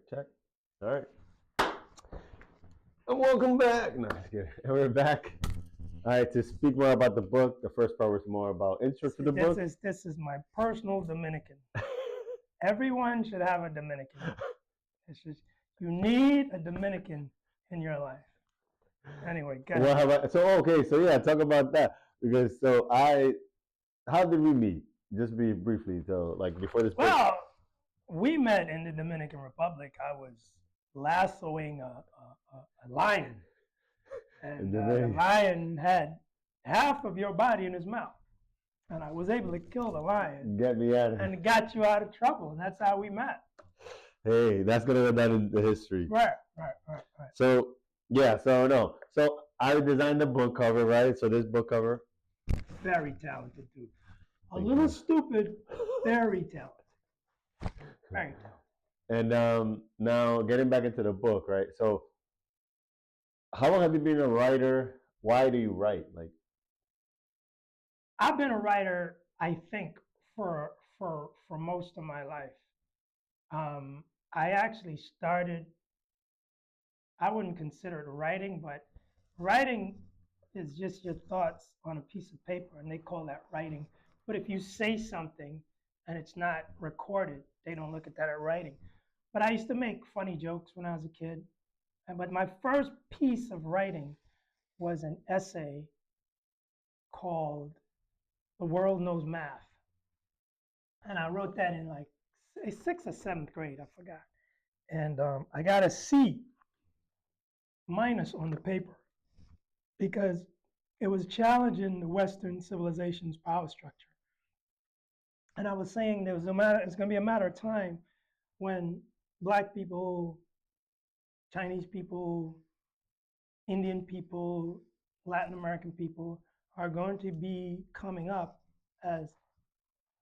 Check. All right. And welcome back. No, just kidding. And we're back. All right, to speak more about the book. The first part was more about intro to the book. This is my personal Dominican. Everyone should have a Dominican. It's just you need a Dominican in your life. Anyway, go ahead. Well, so yeah, talk about that because how did we meet? Just briefly, so like before this. Well, we met in the Dominican Republic. I was lassoing a lion, and the lion had half of your body in his mouth, and I was able to kill the lion. Get me out of and got you out of trouble, and that's how we met. Hey, that's gonna go down in the history. Right. So yeah, so I designed the book cover, right? So this book cover. Very talented dude. A little stupid, very talented. Very talented. And now getting back into the book, right? So how long have you been a writer? Why do you write? Like, I've been a writer, I think, for most of my life. I actually started, I wouldn't consider it writing, but writing is just your thoughts on a piece of paper, and they call that writing. But if you say something and it's not recorded, they don't look at that as writing. But I used to make funny jokes when I was a kid. But my first piece of writing was an essay called The World Knows Math. And I wrote that in like 6th or 7th grade, I forgot. And I got a C- on the paper because it was challenging the Western civilization's power structure. And I was saying it's going to be a matter of time when Black people, Chinese people, Indian people, Latin American people are going to be coming up as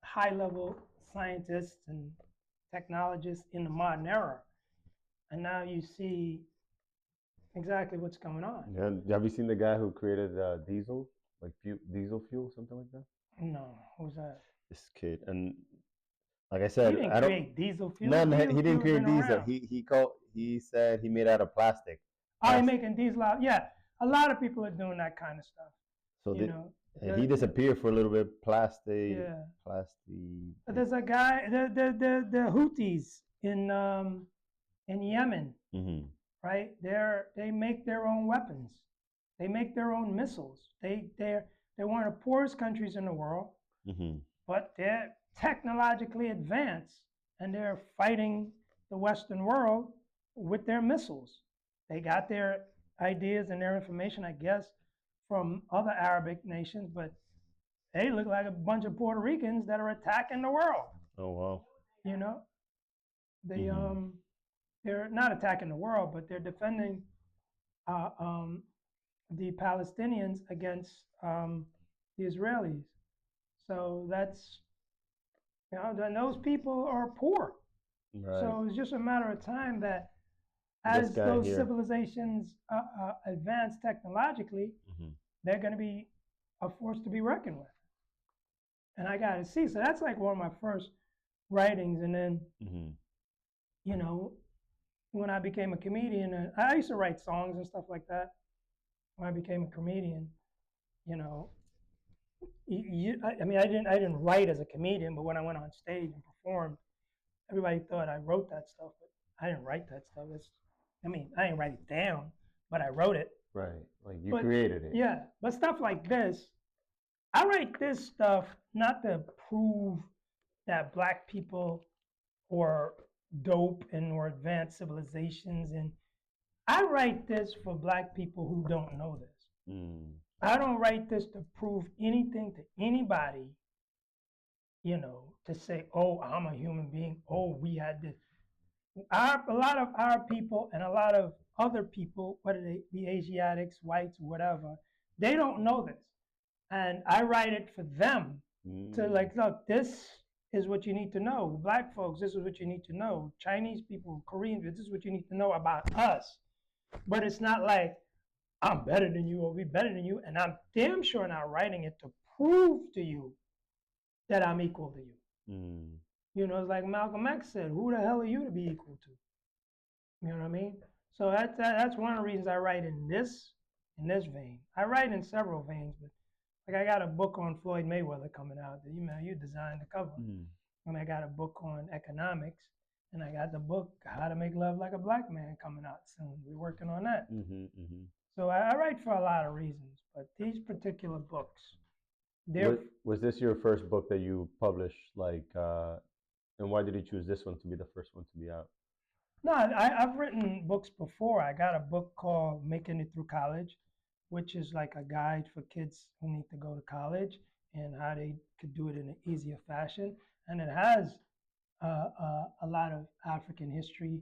high-level scientists and technologists in the modern era. And now you see exactly what's going on. Yeah, have you seen the guy who created diesel, like diesel fuel, something like that? No, who's that? This kid, and like I said, he didn't create diesel fuel. No, he didn't create diesel. He said he made out of plastic. Oh, he's making diesel out. Yeah, a lot of people are doing that kind of stuff. So and he disappeared for a little bit. Plastic. There's a guy, the Houthis in Yemen, right? They make their own weapons. They make their own missiles. They're one of the poorest countries in the world, but they're technologically advanced, and they're fighting the Western world with their missiles. They got their ideas and their information, I guess, from other Arabic nations, but they look like a bunch of Puerto Ricans that are attacking the world. Oh wow! You know, they're not attacking the world, but they're defending the Palestinians against the Israelis. So that's, and those people are poor. Right. So it's just a matter of time that as those civilizations advance technologically, they're going to be a force to be reckoned with. And I got to see. So that's like one of my first writings. And then, when I became a comedian, I used to write songs and stuff like that. When I became a comedian, I didn't write as a comedian, but when I went on stage and performed, everybody thought I wrote that stuff, but I didn't write that stuff. I didn't write it down, but I wrote it. Right, like you created it. Yeah, but stuff like this, I write this stuff not to prove that Black people are dope or advanced civilizations, and I write this for Black people who don't know this. I don't write this to prove anything to anybody, to say, oh, I'm a human being, oh, we had this. A lot of our people and a lot of other people, whether they be Asiatics, whites, whatever, they don't know this. And I write it for them to look, this is what you need to know. Black folks, this is what you need to know. Chinese people, Koreans, this is what you need to know about us. But it's not like, I'm better than you or we better than you. And I'm damn sure not writing it to prove to you that I'm equal to you. It's like Malcolm X said, who the hell are you to be equal to? You know what I mean? So that's one of the reasons I write in this vein. I write in several veins, but like I got a book on Floyd Mayweather coming out. You designed the cover, Mm-hmm. and I got a book on economics, and I got the book How to Make Love Like a Black Man coming out soon. We're working on that. Mm-hmm. Mm-hmm. So I write for a lot of reasons, but these particular books, they're Was this your first book that you published? And why did you choose this one to be the first one to be out? no. I've written books before. I got a book called Making It Through College, which is like a guide for kids who need to go to college and how they could do it in an easier fashion. And it has a lot of African history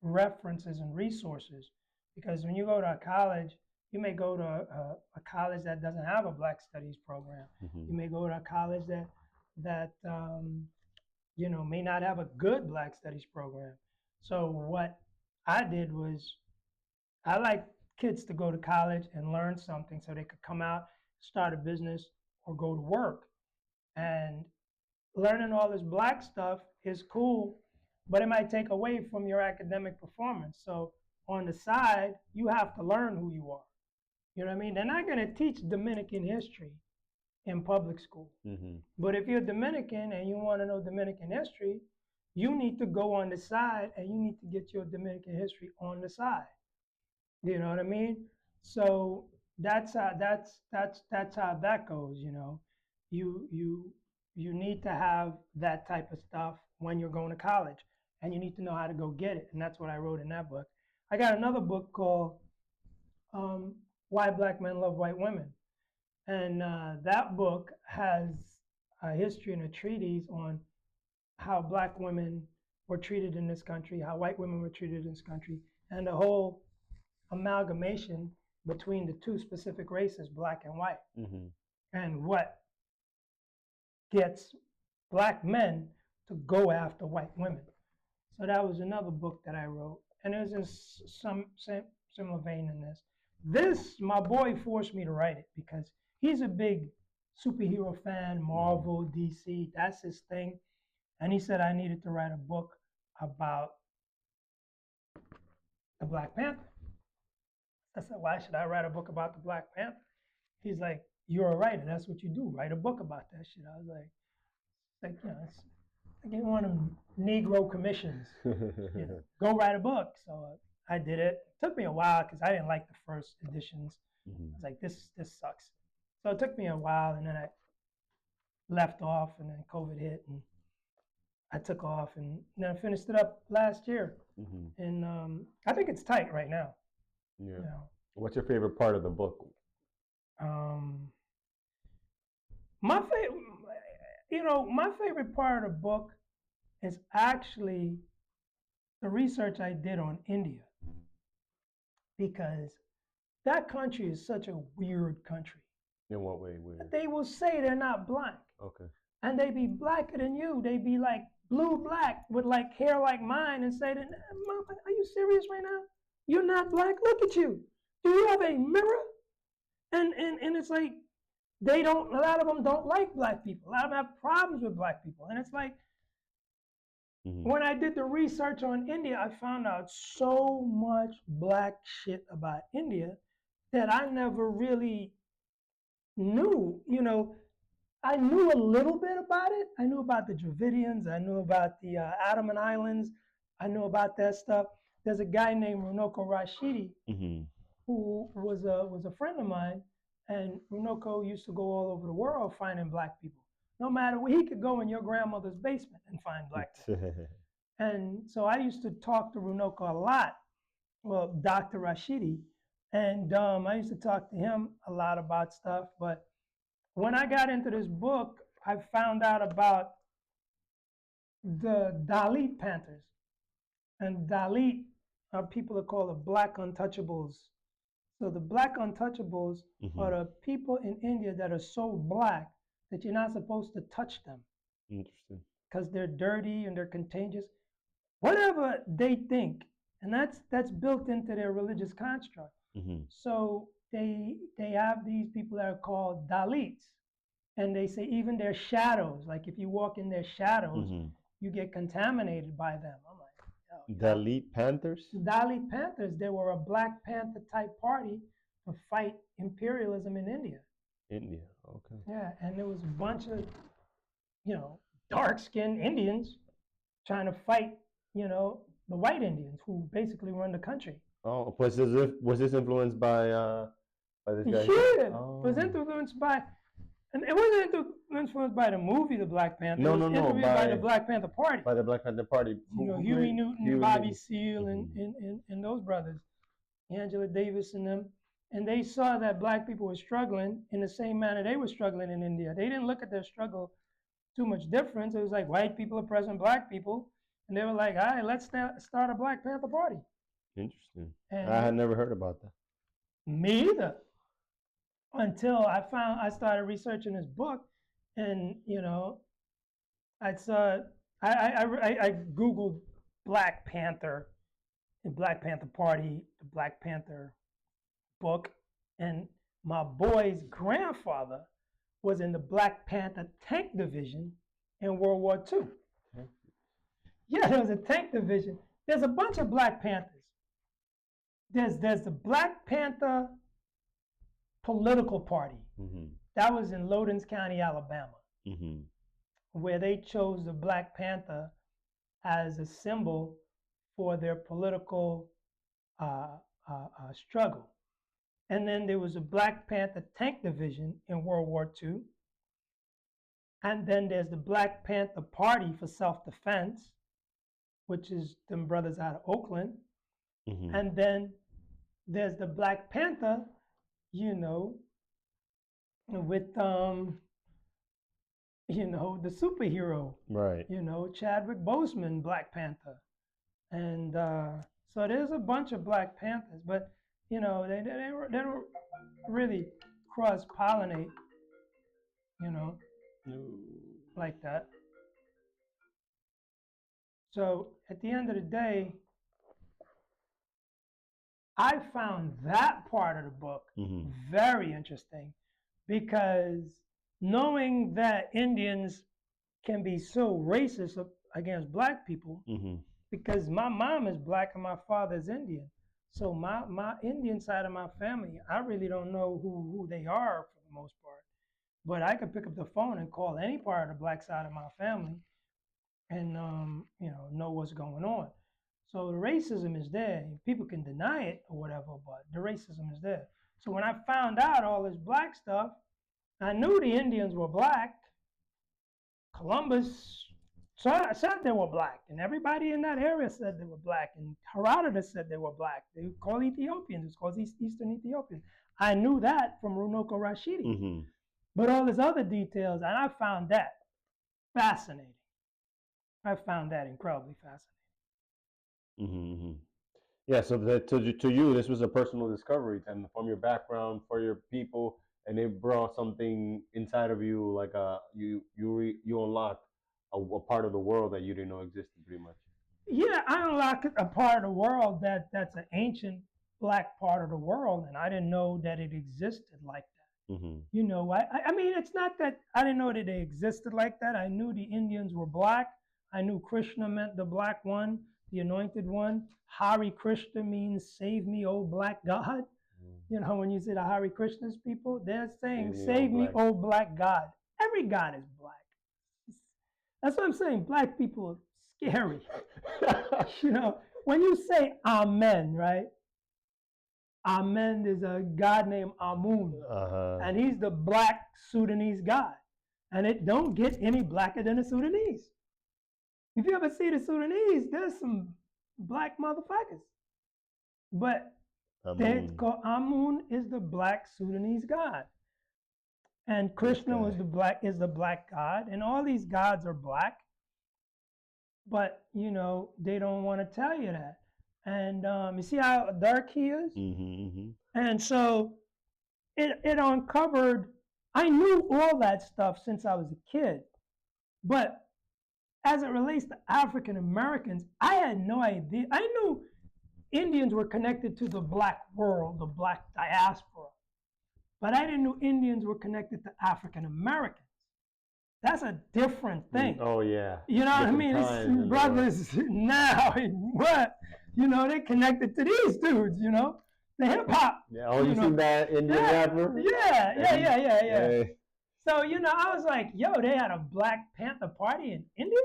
references and resources. Because when you go to a college, you may go to a college that doesn't have a Black Studies program. Mm-hmm. You may go to a college that may not have a good Black Studies program. So what I did was I like kids to go to college and learn something so they could come out, start a business, or go to work. And learning all this Black stuff is cool, but it might take away from your academic performance. So on the side, you have to learn who you are. You know what I mean? They're not going to teach Dominican history in public school. Mm-hmm. But if you're Dominican and you want to know Dominican history, you need to go on the side and you need to get your Dominican history on the side. You know what I mean? So that's how that goes. You you need to have that type of stuff when you're going to college, and you need to know how to go get it. And that's what I wrote in that book. I got another book called um, "Why Black Men Love White Women," and that book has a history and a treatise on how black women were treated in this country, how white women were treated in this country, and the whole amalgamation between the two specific races, black and white, Mm-hmm. and what gets black men to go after white women. So that was another book that I wrote, and it was in some similar vein in this. My boy forced me to write it because he's a big superhero fan, Mm-hmm. Marvel, DC, that's his thing. And he said I needed to write a book about the Black Panther. I said, why should I write a book about the Black Panther? He's like, you're a writer. That's what you do. Write a book about that shit. I was it's like one of them Negro commissions. Go write a book. So I did it. It took me a while because I didn't like the first editions. Mm-hmm. I was like, this sucks. So it took me a while, and then I left off, and then COVID hit, and I took off, and then I finished it up last year. Mm-hmm. And I think it's tight right now. Yeah. You know, What's your favorite part of the book? um, my favorite, my favorite part of the book is actually the research I did on India, because that country is such a weird country. In what way? Weird. They will say they're not black, Okay. and they be blacker than you. They be like blue black with like hair like mine, and say, "Mama, are you serious right now? You're not black. Look at you. Do you have a mirror?" And it's like they don't. A lot of them don't like black people. A lot of them have problems with black people, and it's like Mm-hmm. when I did the research on India, I found out so much black shit about India that I never really knew. I knew a little bit about it. I knew about the Dravidians. I knew about the Andaman Islands. I knew about that stuff. There's a guy named Runoko Rashidi Mm-hmm. who was a friend of mine, and Runoko used to go all over the world finding black people. No matter where, he could go in your grandmother's basement and find black people. And so I used to talk to Runoko a lot. Well, Dr. Rashidi, and I used to talk to him a lot about stuff. But when I got into this book, I found out about the Dalit Panthers. And Dalit are people that call the Black Untouchables. So the Black Untouchables Mm-hmm. are the people in India that are so black that you're not supposed to touch them Interesting. because they're dirty and they're contagious. Whatever they think, and that's built into their religious construct. Mm-hmm. So they have these people that are called Dalits, and they say even their shadows, like if you walk in their shadows, Mm-hmm. you get contaminated by them. I'm like, yo, The Elite Panthers? Dali Panthers, they were a Black Panther type party to fight imperialism in India. India. Okay. Yeah, and there was a bunch of, dark-skinned Indians trying to fight, the white Indians who basically run the country. Oh, was this influenced by this guy? Yeah, it Oh. was influenced by, and it wasn't influenced by the movie The Black Panther. No, it was no, no, influenced by the Black Panther Party. By the Black Panther Party. Huey Newton, Bobby Seale, Mhm. and those brothers, Angela Davis and them. And they saw that black people were struggling in the same manner they were struggling in India. They didn't look at their struggle too much difference. It was like white people oppressing black people. And they were like, all right, let's start a Black Panther Party. Interesting. And I had never heard about that. me either. Until I started researching this book, and I Googled Black Panther, the Black Panther Party, the Black Panther book, and my boy's grandfather was in the Black Panther tank division in World War II. Okay. Yeah, there was a tank division. There's a bunch of Black Panthers. There's the Black Panther political party. Mm-hmm. That was in Loudons County, Alabama, mm-hmm. where they chose the Black Panther as a symbol for their political struggle. And then there was a Black Panther tank division in World War II. And then there's the Black Panther Party for self-defense, which is them brothers out of Oakland. Mm-hmm. And then there's the Black Panther, with the superhero, right? Chadwick Boseman, Black Panther, and so there's a bunch of Black Panthers, but they don't really cross-pollinate, no. Like that. So at the end of the day, I found that part of the book mm-hmm. very interesting, because knowing that Indians can be so racist against black people, mm-hmm. because my mom is black and my father is Indian. So my Indian side of my family, I really don't know who they are for the most part. But I could pick up the phone and call any part of the black side of my family and know what's going on. So the racism is there. People can deny it or whatever, but the racism is there. So when I found out all this black stuff, I knew the Indians were black. Columbus said they were black, and everybody in that area said they were black, and Herodotus said they were black. They were called Ethiopians. It's called Eastern Ethiopians. I knew that from Runoko Rashidi. Mm-hmm. But all these other details, and I found that fascinating. I found that incredibly fascinating. Mm-hmm. Yeah, so to you, this was a personal discovery, and from your background, for your people, and it brought something inside of you, like you unlocked a part of the world that you didn't know existed, pretty much. Yeah, I unlocked a part of the world that's an ancient black part of the world, and I didn't know that it existed like that. Mm-hmm. I mean, it's not that I didn't know that they existed like that. I knew the Indians were black. I knew Krishna meant the black one, the anointed one. Hare Krishna means save me, O black God. Mm. When you say the Hare Krishna's people, they're saying, save me, O black God. Every God is black. That's what I'm saying. Black people are scary. When you say Amen, right? Amen is a God named Amun. Uh-huh. And he's the black Sudanese God. And it don't get any blacker than the Sudanese. If you ever see the Sudanese, there's some black motherfuckers. But Amun is the black Sudanese God. And Krishna is the black God. And all these gods are black. But, they don't want to tell you that. And you see how dark he is? Mm-hmm, mm-hmm. And so it uncovered, I knew all that stuff since I was a kid. But as it relates to African Americans, I had no idea. I knew Indians were connected to the black world, the black diaspora. But I didn't know Indians were connected to African Americans. That's a different thing. Oh yeah, You know what I different mean? It's times in the world. brothers now. What? You know, they connected to these dudes. You know, the hip hop. Yeah. Oh, You you seen know, that Indian yeah, rapper? yeah, And yeah, he, yeah, yeah, yeah. yeah. So you know, I was like, yo, they had a Black Panther party in India,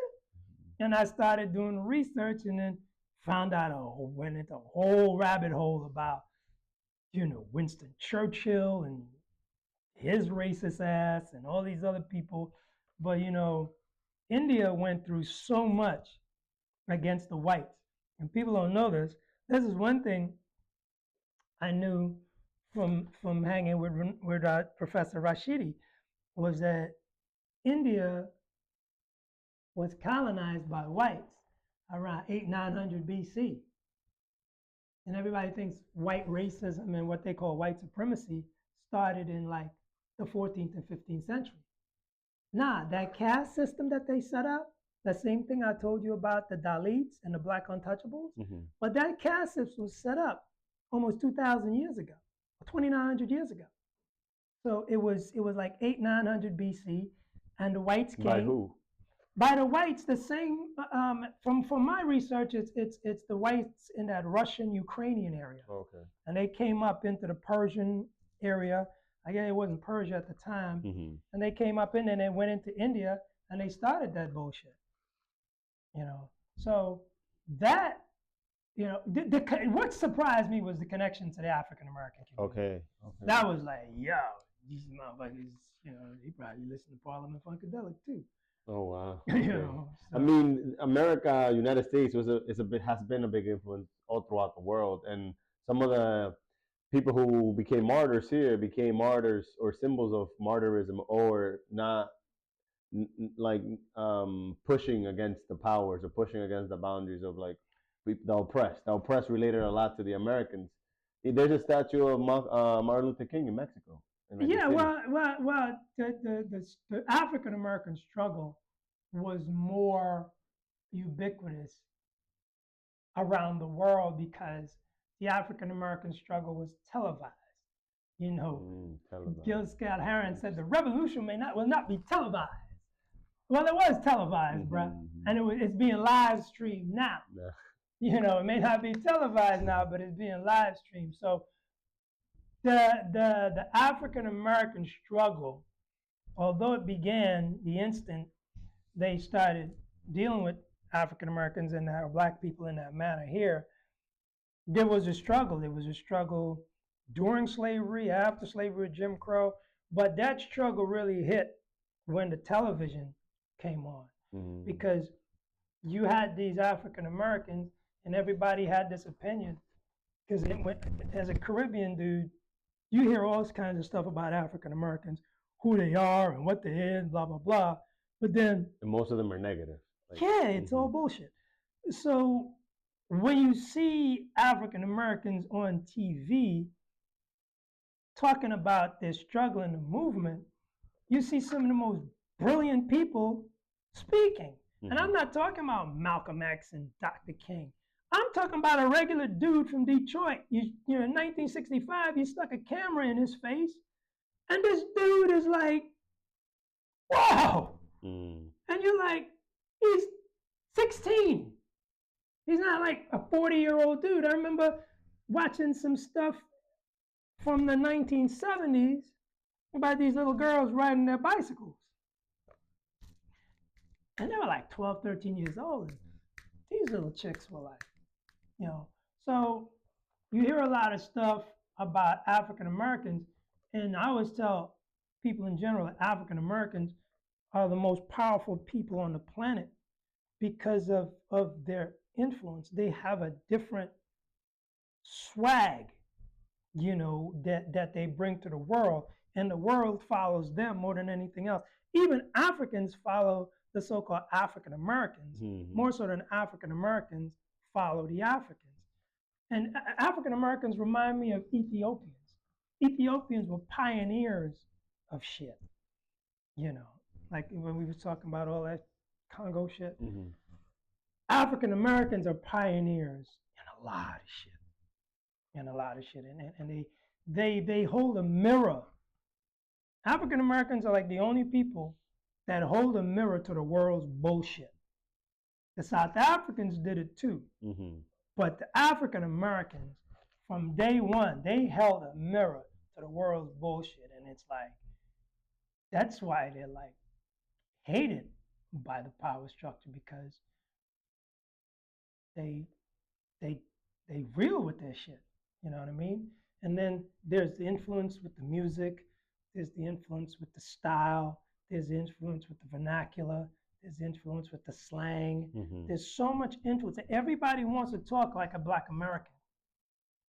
and I started doing research, and then found out went into a whole rabbit hole about Winston Churchill and his racist ass and all these other people. But India went through so much against the whites, and people don't know this. This is one thing I knew from hanging with Professor Rashidi, was that India was colonized by whites around 800-900 BC, and everybody thinks white racism and what they call white supremacy started in like the 14th and 15th century. Nah, that caste system that they set up, the same thing I told you about the Dalits and the Black Untouchables, but that caste system was set up almost 2,000 years ago, 2,900 years ago. So it was like 800-900 BC, and the whites By came. who? By the whites, the same. From my research, it's the whites in that Russian Ukrainian area, Okay. and they came up into the Persian area. I guess it wasn't Persia at the time, and they came up in and they went into India and they started that bullshit. So that what surprised me was the connection to the African American community. Okay. Okay. That was like, yo, these motherfuckers, they probably listen to Parliament Funkadelic too. Oh wow. you Okay. know, I so mean, America, United States has been a big influence all throughout the world, and some of the people who became martyrs here became martyrs or symbols of martyrism, or not like pushing against the powers or pushing against the boundaries of like the oppressed. The oppressed related a lot to the Americans. There's a statue of Martin Luther King in Mexico, in like the yeah, city. well, the African American struggle was more ubiquitous around the world because the African American struggle was televised. Gil Televised. Scott Heron said the revolution will not be televised. Well, it was televised, bruh, and it's being live streamed now. Yeah. It may not be televised now, but it's being live streamed. So the African American struggle, although it began the instant they started dealing with African Americans and black people in that manner here, there was a struggle. There was a struggle during slavery, after slavery, Jim Crow, but that struggle really hit when the television came on, because you had these African Americans and everybody had this opinion. Because as a Caribbean dude, you hear all kinds of stuff about African Americans, who they are and what they is, blah blah blah. But then, and most of them are negative. Like, yeah, it's all bullshit. So when you see African Americans on TV talking about their struggle in the movement, you see some of the most brilliant people speaking. And I'm not talking about Malcolm X and Dr. King. I'm talking about a regular dude from Detroit. In 1965, you stuck a camera in his face, and this dude is like, whoa. And you're like, he's 16. He's not like a 40-year-old dude. I remember watching some stuff from the 1970s about these little girls riding their bicycles. And they were like 12, 13 years old. And these little chicks were like, So you hear a lot of stuff about African Americans, and I always tell people in general that African Americans are the most powerful people on the planet because of their influence. They have a different swag, that they bring to the world, and the world follows them more than anything else. Even Africans follow the so-called African Americans more so than African Americans follow the Africans. And African Americans remind me of Ethiopians. Ethiopians were pioneers of shit, like when we were talking about all that Congo shit. African Americans are pioneers in a lot of shit. And they hold a mirror. African Americans are like the only people that hold a mirror to the world's bullshit. The South Africans did it too, Mm-hmm. but the African Americans, from day one, they held a mirror to the world's bullshit, and it's like that's why they're like hated by the power structure because they they they real with their shit. You know what I mean? And then there's the influence with the music, there's the influence with the style, there's the influence with the vernacular, there's the influence with the slang. Mm-hmm. There's so much influence. Everybody wants to talk like a black American.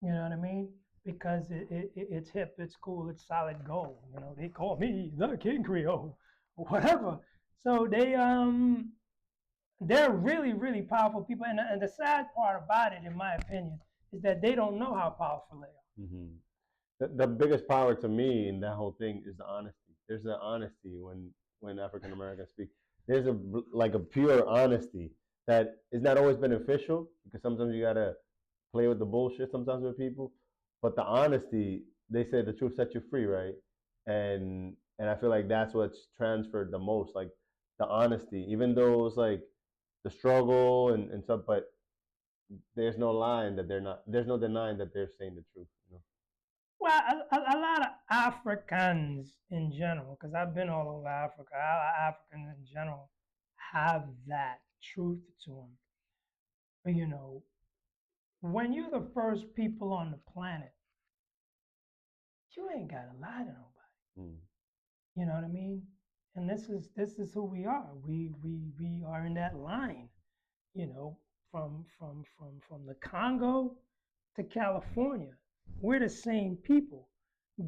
You know what I mean? Because it's hip, it's cool, it's solid gold. You know, they call me the King Creole, or whatever. So they're really, really powerful people. And the sad part about it, in my opinion, is that they don't know how powerful they are. Mm-hmm. The biggest power to me in that whole thing is the honesty. There's an honesty when African Americans speak. There's a like a pure honesty that is not always beneficial because sometimes you gotta play with the bullshit sometimes with people. But the honesty, they say the truth sets you free, right? And I feel like that's what's transferred the most, like the honesty. Even though it's like the struggle and stuff, but there's no line that they're not. There's no denying that they're saying the truth. You know. Well, a lot of Africans in general, because I've been all over Africa, a lot of Africans in general have that truth to them. But, you know, when you're the first people on the planet, you ain't got to lie to nobody. Mm. You know what I mean? And this is who we are. We are in that line. You know, from the Congo to California, we're the same people.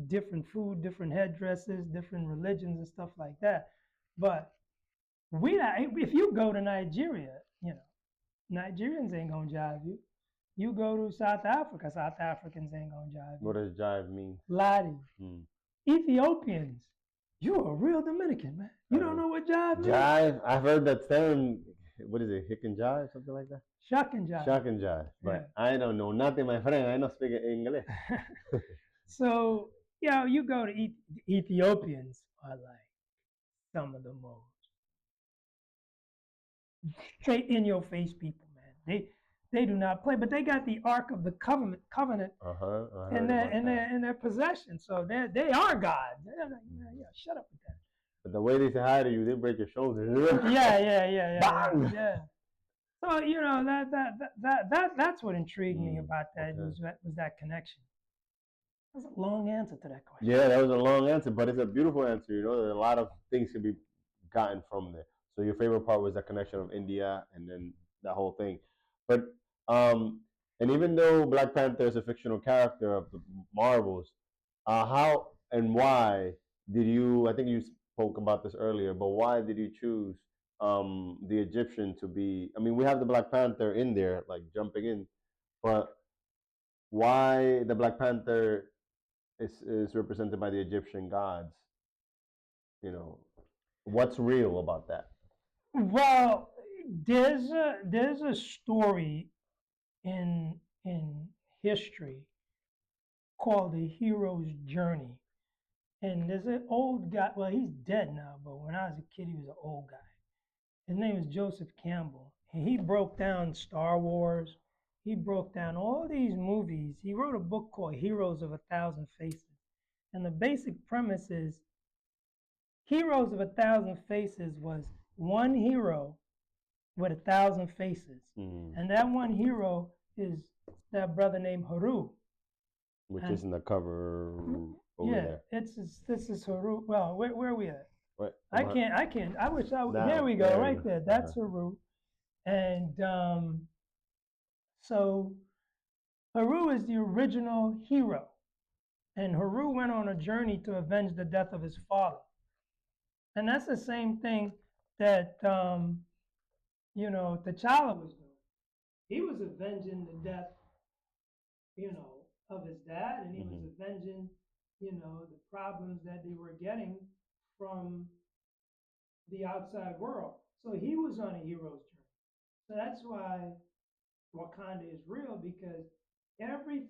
Different food, different headdresses, different religions, and stuff like that. But if you go to Nigeria, you know, Nigerians ain't gonna jive you. You go to South Africa, South Africans ain't gonna jive What you. does jive mean? Lottie, Mm. Ethiopians, you're a real Dominican, man. You don't know what jive means? Jive. I've heard that term. What is it? Hick and jive, something like that. Shuck and jive. Shuck and jive. But Yeah. I don't know nothing, my friend. I don't speak English. So, you know, you go to Ethiopians are like some of the most straight in your face people, man. They do not play, but they got the Ark of the Covenant Uh huh. I in heard their about that. in their possession. So they are God. Yeah, shut up with that. But the way they say hi to you, they break your shoulders. Yeah. Yeah. So you know that's what intrigued me Mm, about that okay. was that connection. That's a long answer to that question. Yeah, that was a long answer, but it's a beautiful answer. You know, a lot of things can be gotten from there. So your favorite part was the connection of India and then that whole thing. But um, and even though Black Panther is a fictional character of the Marvels, how and why did you? I think you spoke about this earlier, but why did you choose the Egyptian to be? I mean, we have the Black Panther in there, like jumping in, but why the Black Panther is represented by the Egyptian gods? You know, what's real about that? Well, there's a story in history called the hero's journey, and there's an old guy. Well, he's dead now, but when I was a kid, he was an old guy. His name is Joseph Campbell, and he broke down Star Wars. He broke down all these movies. He wrote a book called Heroes of a Thousand Faces, and the basic premise is Heroes of a Thousand Faces was one hero with 1,000 faces. Mm. And that one hero is that brother named Haru. Which And is in the cover over yeah, there. this is Haru. Well, where are we at? Right. I can't. I wish I. Down. There we go, There right there. That's Haru. And so Haru is the original hero, and Haru went on a journey to avenge the death of his father. And that's the same thing that you know T'Challa was doing. He was avenging the death, you know, of his dad, and he was Mm-hmm. avenging, you know, the problems that they were getting from the outside world. So he was on a hero's journey. So that's why Wakanda is real because every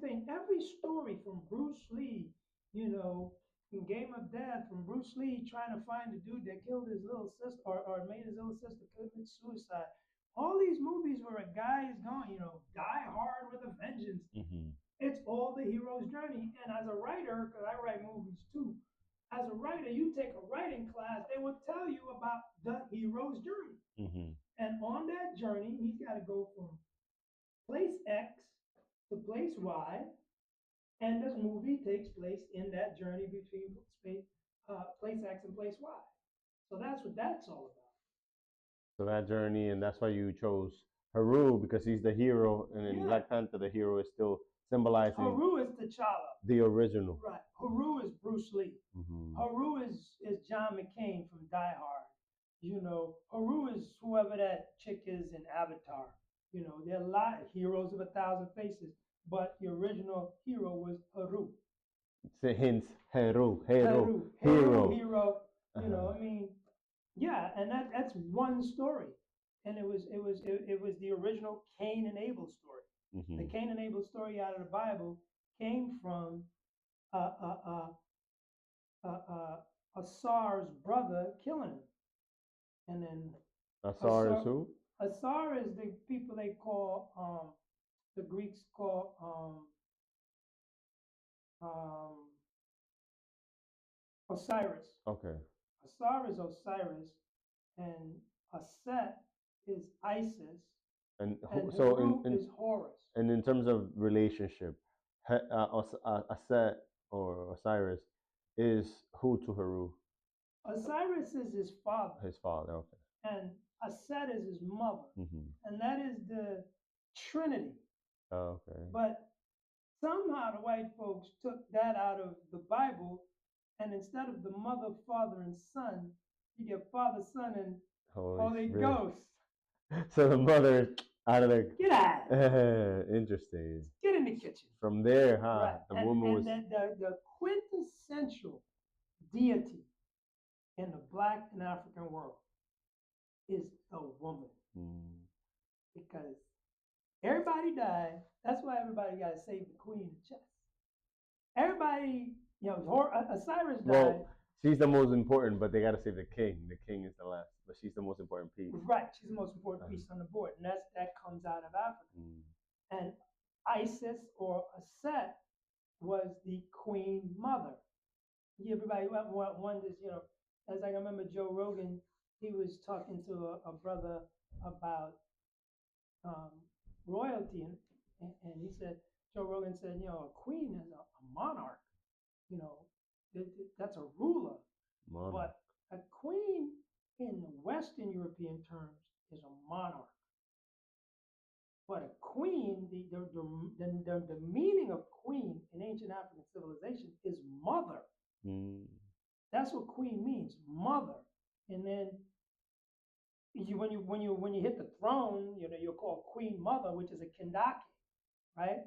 story from Bruce Lee, you know, in Game of Death from Bruce Lee trying to find the dude that killed his little sister or made his little sister commit suicide. All these movies where a guy is going, die hard with a vengeance. Mm-hmm. It's all the hero's journey. And as a writer, because I write movies too, as a writer, you take a writing class, they will tell you about the hero's journey. Mm-hmm. And on that journey, he's got to go from place X to place Y, and this movie takes place in that journey between place X and place Y. So that's what that's all about. So that journey, and that's why you chose Haru because he's the hero, and in Yeah. Black Panther, the hero is still symbolizing Haru is T'Challa. the original. Right. Haru is Bruce Lee. Mm-hmm. Haru is John McCain from Die Hard. Haru is whoever that chick is in Avatar. There are a lot of heroes of 1,000 faces, but the original hero was Haru. So hence hero, Haru, hero. hero. Uh-huh. Yeah, and that's one story, and it was the original Cain and Abel story. Mm-hmm. The Cain and Abel story out of the Bible came from uh, uh, uh, Asar's brother killing him, and then Asar is who? Asar is the people they call the Greeks call Osiris. Okay. Asar is Osiris, and Aset is Isis, And and so Haru is Horus. and in terms of relationship, Aset or Osiris is who to Haru? Osiris is his father, His father. Okay. and Aset is his mother, Mm-hmm. and that is the Trinity. Oh, okay. But somehow the white folks took that out of the Bible, and instead of the mother, father, and son, you get Father, Son, and Holy Ghost. So the mother out of the Get out. interesting. Get in the kitchen. From there, huh? Right. The And, woman was the quintessential deity in the Black and African world is the woman. mm, Because everybody died. That's why everybody got to save the queen in the chest. Everybody, Osiris died. well. She's the most important, but they got to say the king. The king is the last, but she's the most important piece. Right, she's the most important piece on the board, and that comes out of Africa. Mm. And Isis or Aset was the queen mother. Everybody wonders, as I remember Joe Rogan, he was talking to a brother about um, royalty, and he said, Joe Rogan said, a queen is a monarch, you know, that's a ruler. Monarch. But a queen in Western European terms is a monarch. But a queen, the meaning of queen in ancient African civilization is mother. Mm. That's what queen means, mother. And then when you hit the throne, you're called queen mother, which is a kendake, right?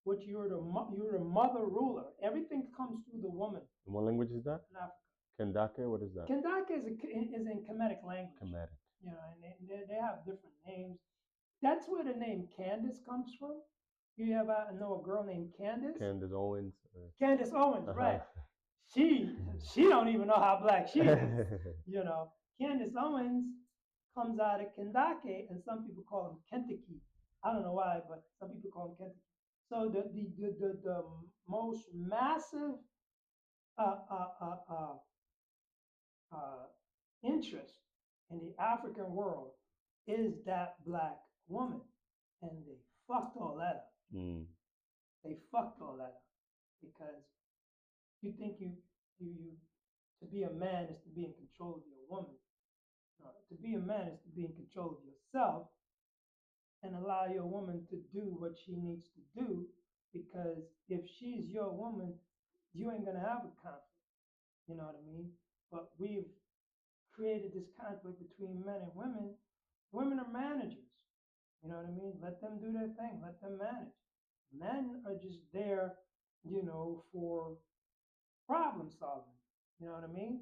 Which you're the mother ruler. Everything comes through the woman. And what language is that? In Africa. Kendake. What is that? Kendake is in Kemetic language. Kemetic. And they have different names. That's where the name Candace comes from. You ever know a girl named Candace? Candace Owens. Candace Owens, right? She don't even know how black she is. Candace Owens comes out of Kendake, and some people call him Kentucky. I don't know why, but some people call him Kentucky. So the most massive interest in the African world is that black woman, and they fucked all that up. Mm. They fucked all that up because you think you to be a man is to be in control of your woman. No, to be a man is to be in control of yourself and allow your woman to do what she needs to do, because if she's your woman, you ain't gonna have a conflict. You know what I mean? But we've created this conflict between men and women. Women are managers. You know what I mean? Let them do their thing. Let them manage. Men are just there, for problem solving. You know what I mean?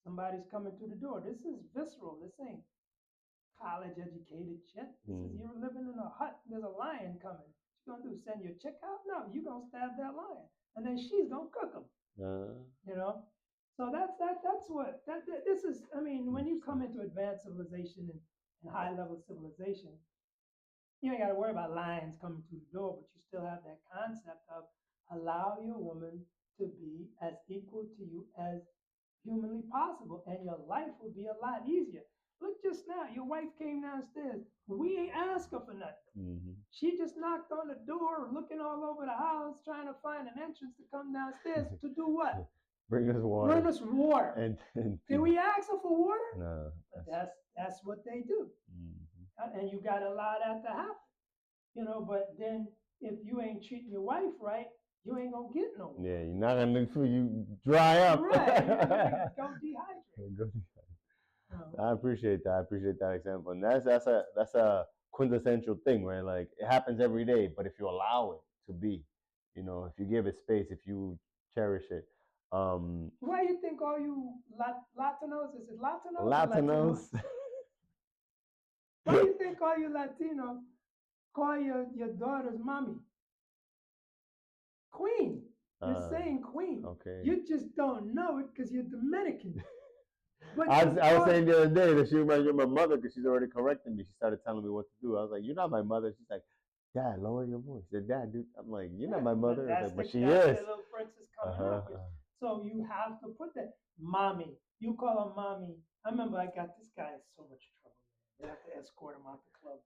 Somebody's coming through the door. This is visceral. This ain't college educated shit. This is you're living in a hut. There's a lion coming. What you gonna do? Send your chick out? No, you gonna stab that lion, and then she's gonna cook him. Uh, You know, so that's what this is. I mean, when you come interesting. into advanced civilization and high level civilization, you ain't got to worry about lions coming through the door, but you still have that concept of allow your woman to be as equal to you as humanly possible, and your life will be a lot easier. Look, just now, your wife came downstairs. We ain't ask her for nothing. Hmm. She just knocked on the door, looking all over the house, trying to find an entrance to come downstairs to do what? Bring us Bring water us water. and Did feed. we ask her for water? No, But that's what they do, mhm. and you got to allow that to happen. But then if you ain't treating your wife right, you ain't gonna get no water. Yeah, you're not gonna for you dry up. Right, you're gonna go dehydrate. Go- Um, I appreciate that. I appreciate that example, and that's a quintessential thing, right? Like it happens every day, but if you allow it to be, if you give it space, if you cherish it, why you think all you Latinos, is it Latinos or Latinos? Latinos. Why you think all you Latinos call your daughter's mommy queen? You're uh, saying queen. okay. You just don't know it because you're Dominican. But I your was, I was saying daughter, the other day that she reminds me of my mother because she's already correcting me. She started telling me what to do. I was like, "You're not my mother." She's like, "Dad, lower your voice." I said, "Dad, dude." I'm like, "You're not yeah, my but mother." I was like, "But she that's is." the little princess Uh coming huh. out. So you have to put that mommy. You call her mommy. I remember I got this guy in so much trouble. Man. They have to escort him out the club.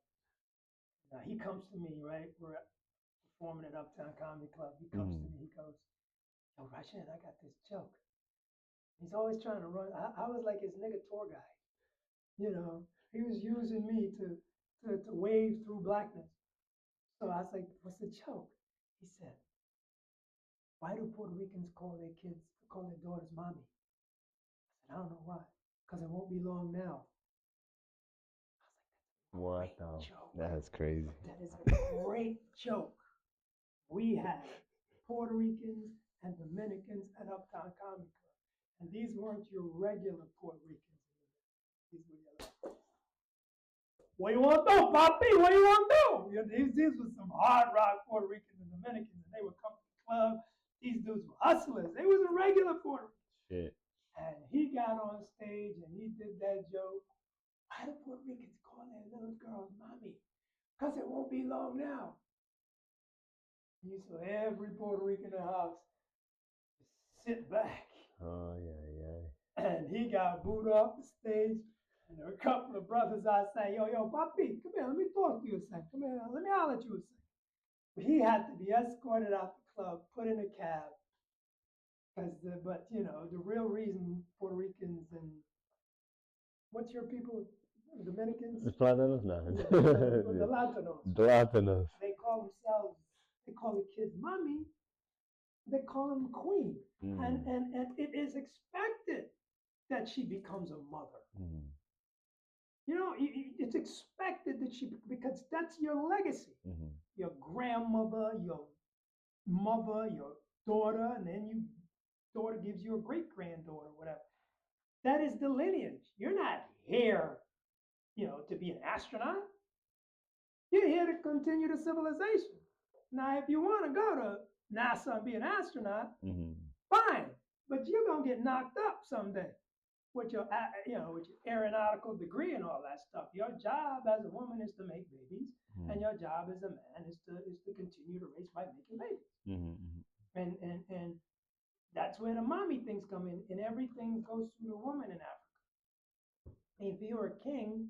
Now he comes to me, right? We're performing at Uptown Comedy Club. He comes to Mm. me. He goes, "Yo, Rashan, I got this joke." He's always trying to run. I was like his nigga tour guide. He was using me to wave through blackness. So I was like, "What's the joke?" He said, "Why do Puerto Ricans call their daughters mommy?" I said, "I don't know why. Because it won't be long now." I was like, What "That's a great the? joke. That's crazy. That is a great joke." We had Puerto Ricans and Dominicans at Uptown Comedy Club. And these weren't your regular Puerto Ricans. These were your, what you want to do, Poppy? What you want to do? These were some hard rock Puerto Ricans and Dominicans, and they would come to the club. These dudes were hustlers. They was a regular Puerto Rican. Shit. And he got on stage and he did that joke. Why do Puerto Ricans call their little girls mommy? Because it won't be long now. And you saw every Puerto Rican in the house sit back. Oh yeah, yeah. And he got booed off the stage. And there were a couple of brothers outside, yo, Papi, come here, let me talk to you a second. Come here, let me holler at you a second. He had to be escorted out the club, put in a cab. But the real reason Puerto Ricans and what's your people, Dominicans, It's Platanos now. the Latinos, right? Platanos. They call the kids mommy, they call them queen. And, Mm. and, and it is expected that she becomes a mother. Mm. It's expected that because that's your legacy. Mm-hmm. Your grandmother, your mother, your daughter, and then your daughter gives you a great granddaughter, whatever. That is the lineage. You're not here, to be an astronaut. You're here to continue the civilization. Now, if you want to go to NASA and be an astronaut, Mm-hmm. fine, but you're gonna get knocked up someday with your aeronautical degree and all that stuff. Your job as a woman is to make babies, and your job as a man is to continue to race by making babies. Mm-hmm. And that's where the mommy things come in, and everything goes through the woman in Africa. If you're a king,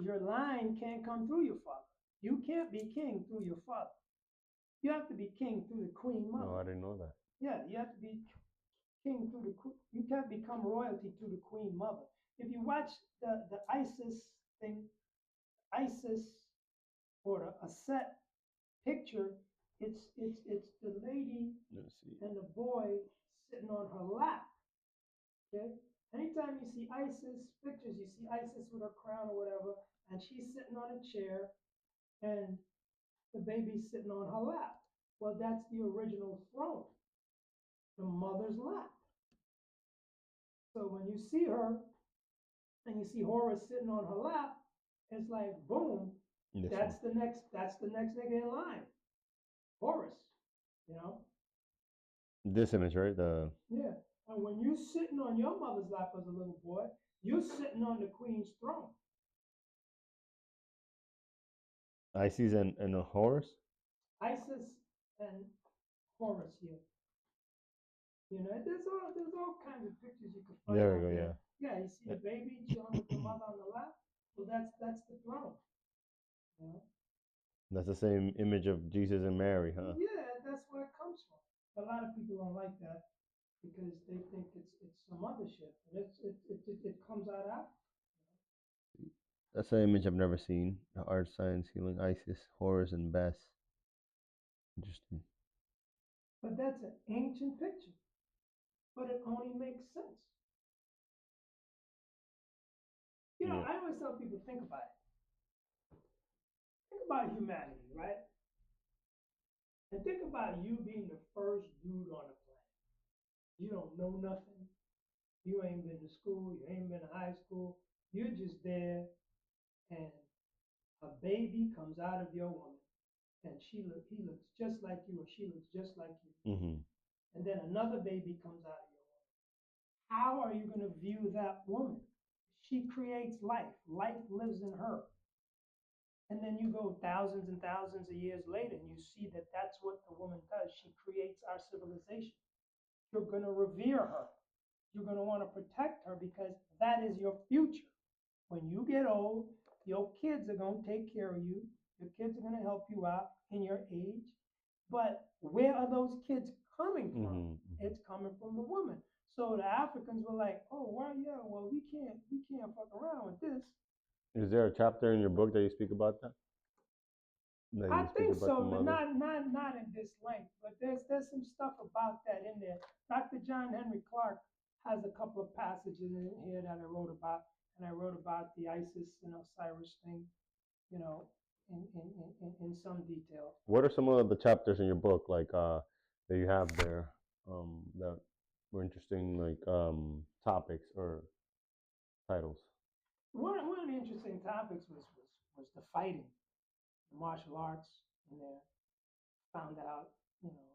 your line can't come through your father. You can't be king through your father. You have to be king through the queen mother. No, I didn't know that. Yeah, you have to be king through you can't become royalty through the queen mother. If you watch the ISIS thing, ISIS or a set picture, it's the lady Let's see. and the boy sitting on her lap. Okay? Anytime you see ISIS pictures, you see ISIS with her crown or whatever, and she's sitting on a chair and the baby's sitting on her lap. Well, that's the original throne, the mother's lap. So when you see her and you see Horus sitting on her lap, it's like boom, This that's the next nigga in line. Horus, you know. This image, right? The Yeah. And when you're sitting on your mother's lap as a little boy, you're sitting on the queen's throne. Isis and a horse. Isis and Horus here. You know, there's all kinds of pictures you can find There we out go. there. Yeah, you see Yeah. the baby chilling with the mother on the lap. Well, that's the throne. You know? That's the same image of Jesus and Mary, huh? Yeah, that's where it comes from. A lot of people don't like that because they think it's some other shit, and it comes out after. That's an image I've never seen. The art, science, healing, Isis, Horus, and Bess. Interesting. But that's an ancient picture. But it only makes sense. You know, Yeah. I always tell people think about it. Think about humanity, right? And think about you being the first dude on the planet. You don't know nothing. You ain't been to school. You ain't been to high school. You're just there, and a baby comes out of your woman, and he looks just like you, or she looks just like you. Mm-hmm. And then another baby comes out of your woman. How are you going to view that woman? She creates life. Life lives in her. And then you go thousands and thousands of years later, and you see that that's what the woman does. She creates our civilization. You're going to revere her. You're going to want to protect her because that is your future. When you get old, your kids are going to take care of you. Your kids are going to help you out in your age. But where are those kids coming from? Mm-hmm. It's coming from the woman. So the Africans were like, "Oh, well, yeah, well, we can't fuck around with this." Is there a chapter in your book that you speak about that? That I you speak think about the so, but mother? not in this length. But there's some stuff about that in there. Dr. John Henry Clark has a couple of passages in here that I wrote about, and I wrote about the Isis and Osiris thing, you know, in some detail. What are some of the chapters in your book, like that you have there, that were interesting, like topics or titles? One of the interesting topics was the fighting, the martial arts in there. Found out, you know,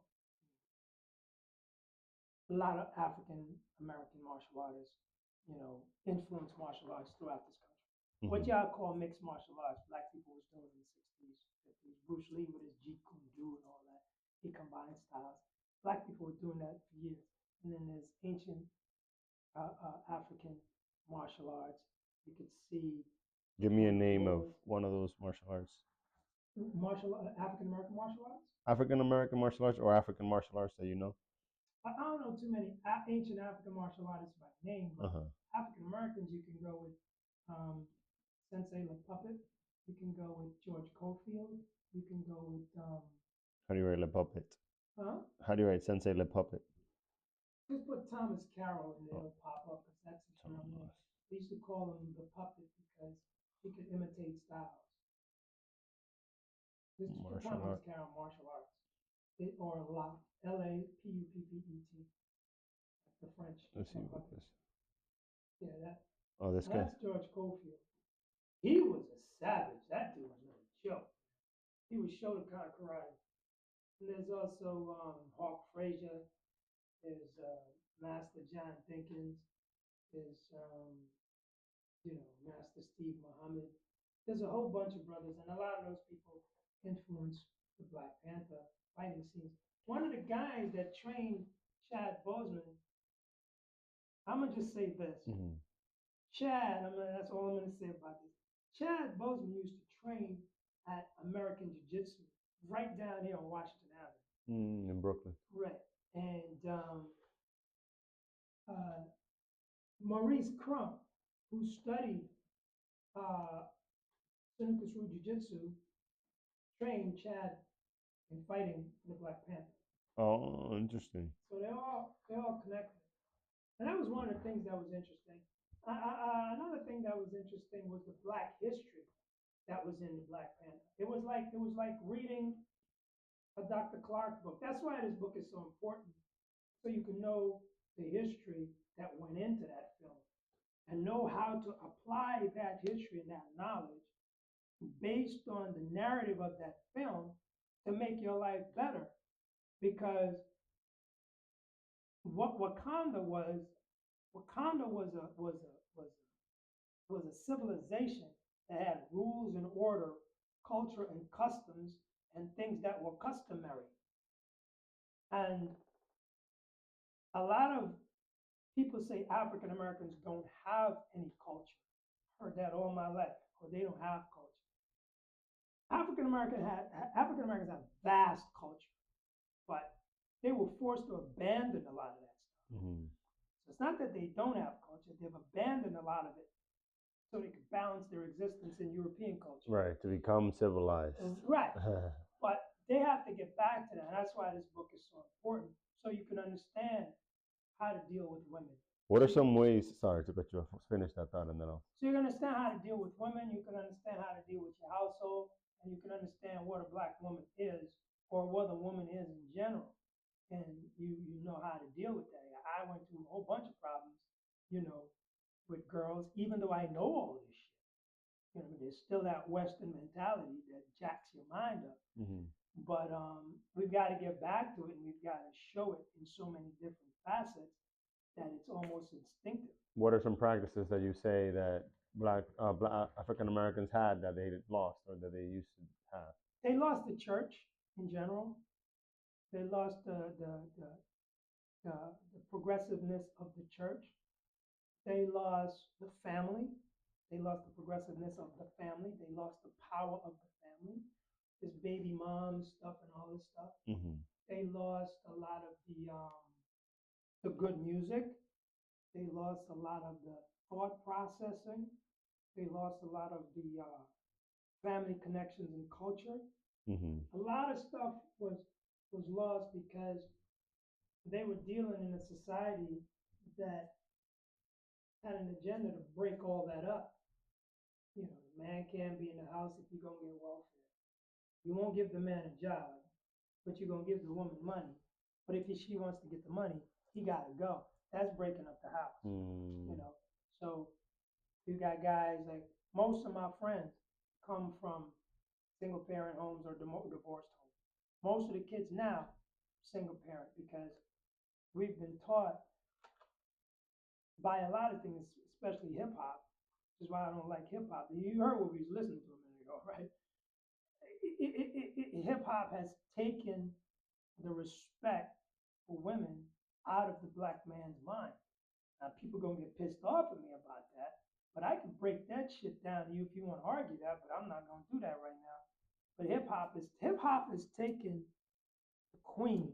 a lot of African American martial artists, influenced martial arts throughout this country. What Mm-hmm. y'all call mixed martial arts, black people was doing in the 60s, 50s. Bruce Lee with his Jeet Kune Do and all that. He combined styles. Black people were doing that for years. And then there's ancient African martial arts. You could see the Give me a kung fu name of wars, one of those martial arts. African American martial arts. African American martial arts or African martial arts that you know? I don't know too many ancient African martial artists by name, Uh but huh. African Americans you can go with Sensei Le Puppet. You can go with George Cofield. You can go with How do you write Le Puppet? huh? How do you write Sensei Le Puppet? Just put Thomas Carroll and Oh, it'll pop up because that's his real name. Thomas. They used to call him the Puppet because he could imitate styles. Just put Martial Thomas art. Carroll martial arts. Or La Lapuppet. That's the French Let's see for what puppet. this. Yeah, that. Oh, this Now guy. that's George Cofield. He was a savage. That dude was no joke. He was Shotokan karate. And there's also Hawk Frazier. There's Master John Dinkins. There's Master Steve Muhammad. There's a whole bunch of brothers, and a lot of those people influenced the Black Panther fighting scenes. One of the guys that trained Chad Boseman, I'm gonna just say this. Mm-hmm. That's all I'm gonna say about this. Chad Boseman used to train at American Jiu Jitsu right down here on Washington Avenue. In Brooklyn. Right. And uh, Maurice Crump, who studied uh, Sinuka Jiu Jitsu, trained Chad in fighting for the Black Panther. Oh, interesting. So they're all connected. And that was one of the things that was interesting. Another thing that was interesting was the Black history that was in the Black Panther. It was like reading a Dr. Clark book. That's why this book is so important, so you can know the history that went into that film and know how to apply that history and that knowledge based on the narrative of that film to make your life better. Because what Wakanda was a civilization that had rules and order, culture and customs, and things that were customary. And a lot of people say African Americans don't have any culture. Heard that all my life, or they don't have culture. African Americans have vast culture, but they were forced to abandon a lot of that stuff. Mm-hmm. So it's not that they don't have culture; they've abandoned a lot of it so they could balance their existence in European culture. Right, to become civilized. Right. But they have to get back to that. And that's why this book is so important, so you can understand how to deal with women. What are some ways? Sorry to cut you off. Finish that thought, and then I'll. So you can understand how to deal with women. You can understand how to deal with your household, and you can understand what a black woman is, or what a woman is in general, and you know how to deal with that. I went through a whole bunch of problems, you know, with girls, even though I know all this shit. You know, there's still that Western mentality that jacks your mind up. Mm-hmm. But we've got to get back to it, and we've got to show it in so many different facets that it's almost instinctive. What are some practices that you say that black African Americans had that they lost or that they used to have? They lost the church in general. They lost the progressiveness of the church. They lost the family. They lost the progressiveness of the family. They lost the power of the family. This baby mom stuff and all this stuff. Mm-hmm. They lost a lot of the good music. They lost a lot of the thought processing. They lost a lot of the family connections and culture. Mm-hmm. A lot of stuff was lost because they were dealing in a society that had an agenda to break all that up. You know, the man can't be in the house if you're gonna get welfare. You won't give the man a job, but you're gonna give the woman money. But if she wants to get the money, he gotta go. That's breaking up the house. You know. So you got guys like most of my friends come from single parent homes or divorced homes. Most of the kids now single parent because we've been taught by a lot of things, especially hip hop, which is why I don't like hip hop. You heard what we was listening to a minute ago, right? Hip hop has taken the respect for women out of the black man's mind. Now, people gonna get pissed off at me about that, but I can break that shit down to you if you want to argue that. But I'm not gonna do that right now. But hip hop is taking the queen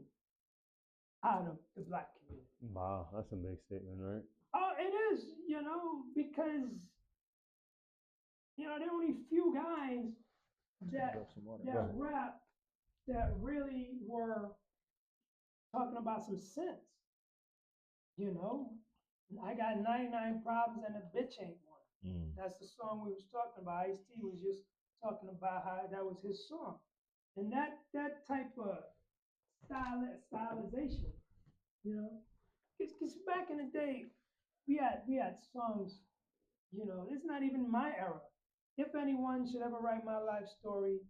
out of the black community. Wow, that's a big statement, right? Oh, it is, because there are only few guys that rap that really were talking about some sense. You know, I got 99 problems and a bitch ain't one. That's the song we was talking about. Ice-T was just talking about how that was his song, and that type of stylization, because back in the day, we had songs. It's not even my era. If anyone should ever write my life story,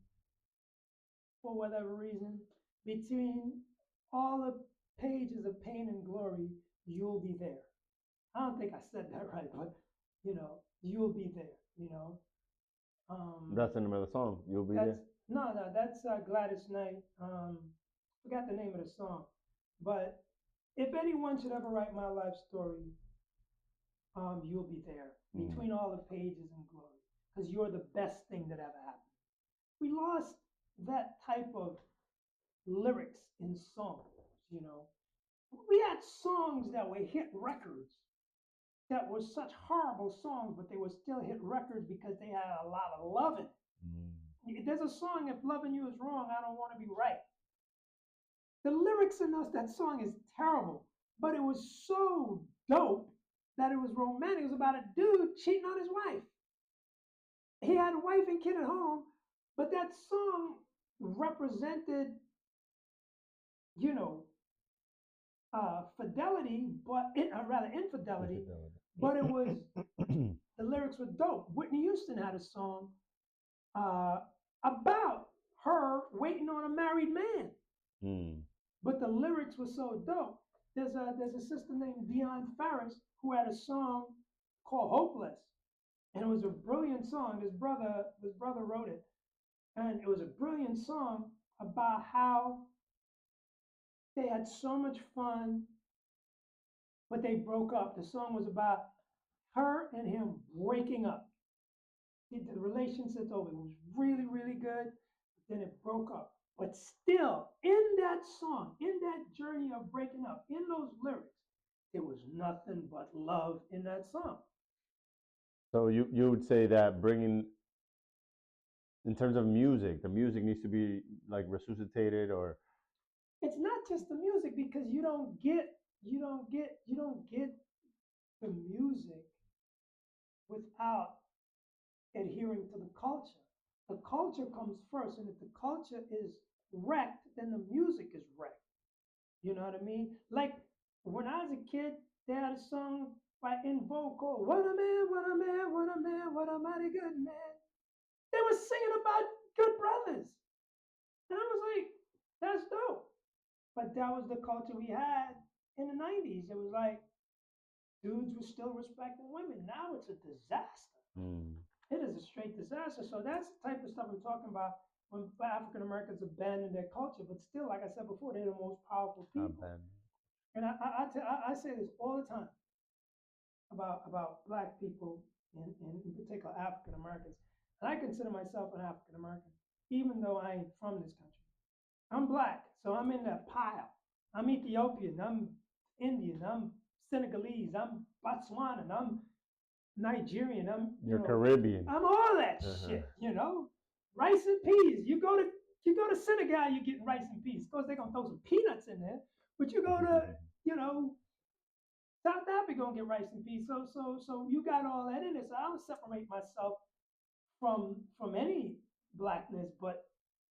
for whatever reason, between all the pages of pain and glory, you'll be there. I don't think I said that right, but you'll be there. That's the name of the song. You'll be there. No, that's Gladys Knight. Forgot the name of the song, but if anyone should ever write my life story, you'll be there between all the pages and glory, because you're the best thing that ever happened. We lost that type of lyrics in songs. We had songs that were hit records that were such horrible songs, but they were still hit records because they had a lot of loving. There's a song, "If Loving You Is Wrong, I Don't Want to Be Right." The lyrics in that song is terrible, but it was so dope that it was romantic. It was about a dude cheating on his wife. He had a wife and kid at home, but that song represented, fidelity, but rather infidelity. But it was the lyrics were dope. Whitney Houston had a song about her waiting on a married man, but the lyrics were so dope there's a sister named Dion Ferris who had a song called Hopeless, and it was a brilliant song. His brother wrote it, and it was a brilliant song about how they had so much fun, but they broke up. The song was about her and him breaking up. The relationship's over. It was really, really good. Then it broke up. But still, in that song, in that journey of breaking up, in those lyrics, there was nothing but love in that song. So you would say that bringing in terms of music, the music needs to be like resuscitated or It's not just the music because you don't get the music without adhering to the culture. The culture comes first, and if the culture is wrecked, then the music is wrecked. You know what I mean? Like when I was a kid, they had a song by In Vogue called "What a Man, What a Man, What a Man, What a Mighty Good Man." They were singing about good brothers, and I was like, "That's dope." But that was the culture we had in the '90s. It was like dudes were still respecting women. Now it's a disaster. mm, It is a straight disaster. So that's the type of stuff I'm talking about when African Americans abandon their culture. But still, like I said before, they're the most powerful not people. bad. And I say this all the time about black people, in particular African Americans. And I consider myself an African American, even though I ain't from this country. I'm black, so I'm in that pile. I'm Ethiopian, I'm Indian, I'm Senegalese, I'm Botswanan, I'm Nigerian, You're Caribbean. I'm all that Uh-huh. shit. Rice and peas. You go to Senegal, you're getting rice and peas. Of course, they're gonna throw some peanuts in there, but you go to you know South Africa, gonna get rice and peas. So you got all that in it. So I don't separate myself from any blackness, but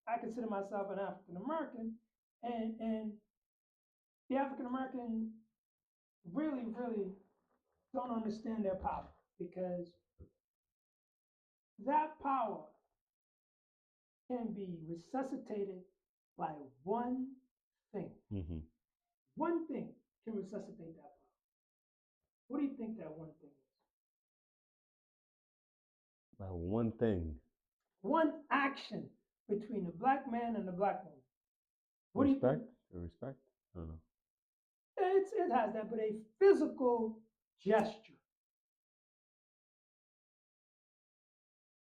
I consider myself an African American, and the African American really don't understand their power because that power can be resuscitated by one thing. Hmm. One thing can resuscitate that power. What do you think that one thing is? One thing. One action between the black man and the black woman. What do you think? Respect? Respect? I don't know. It has that, but a physical gesture.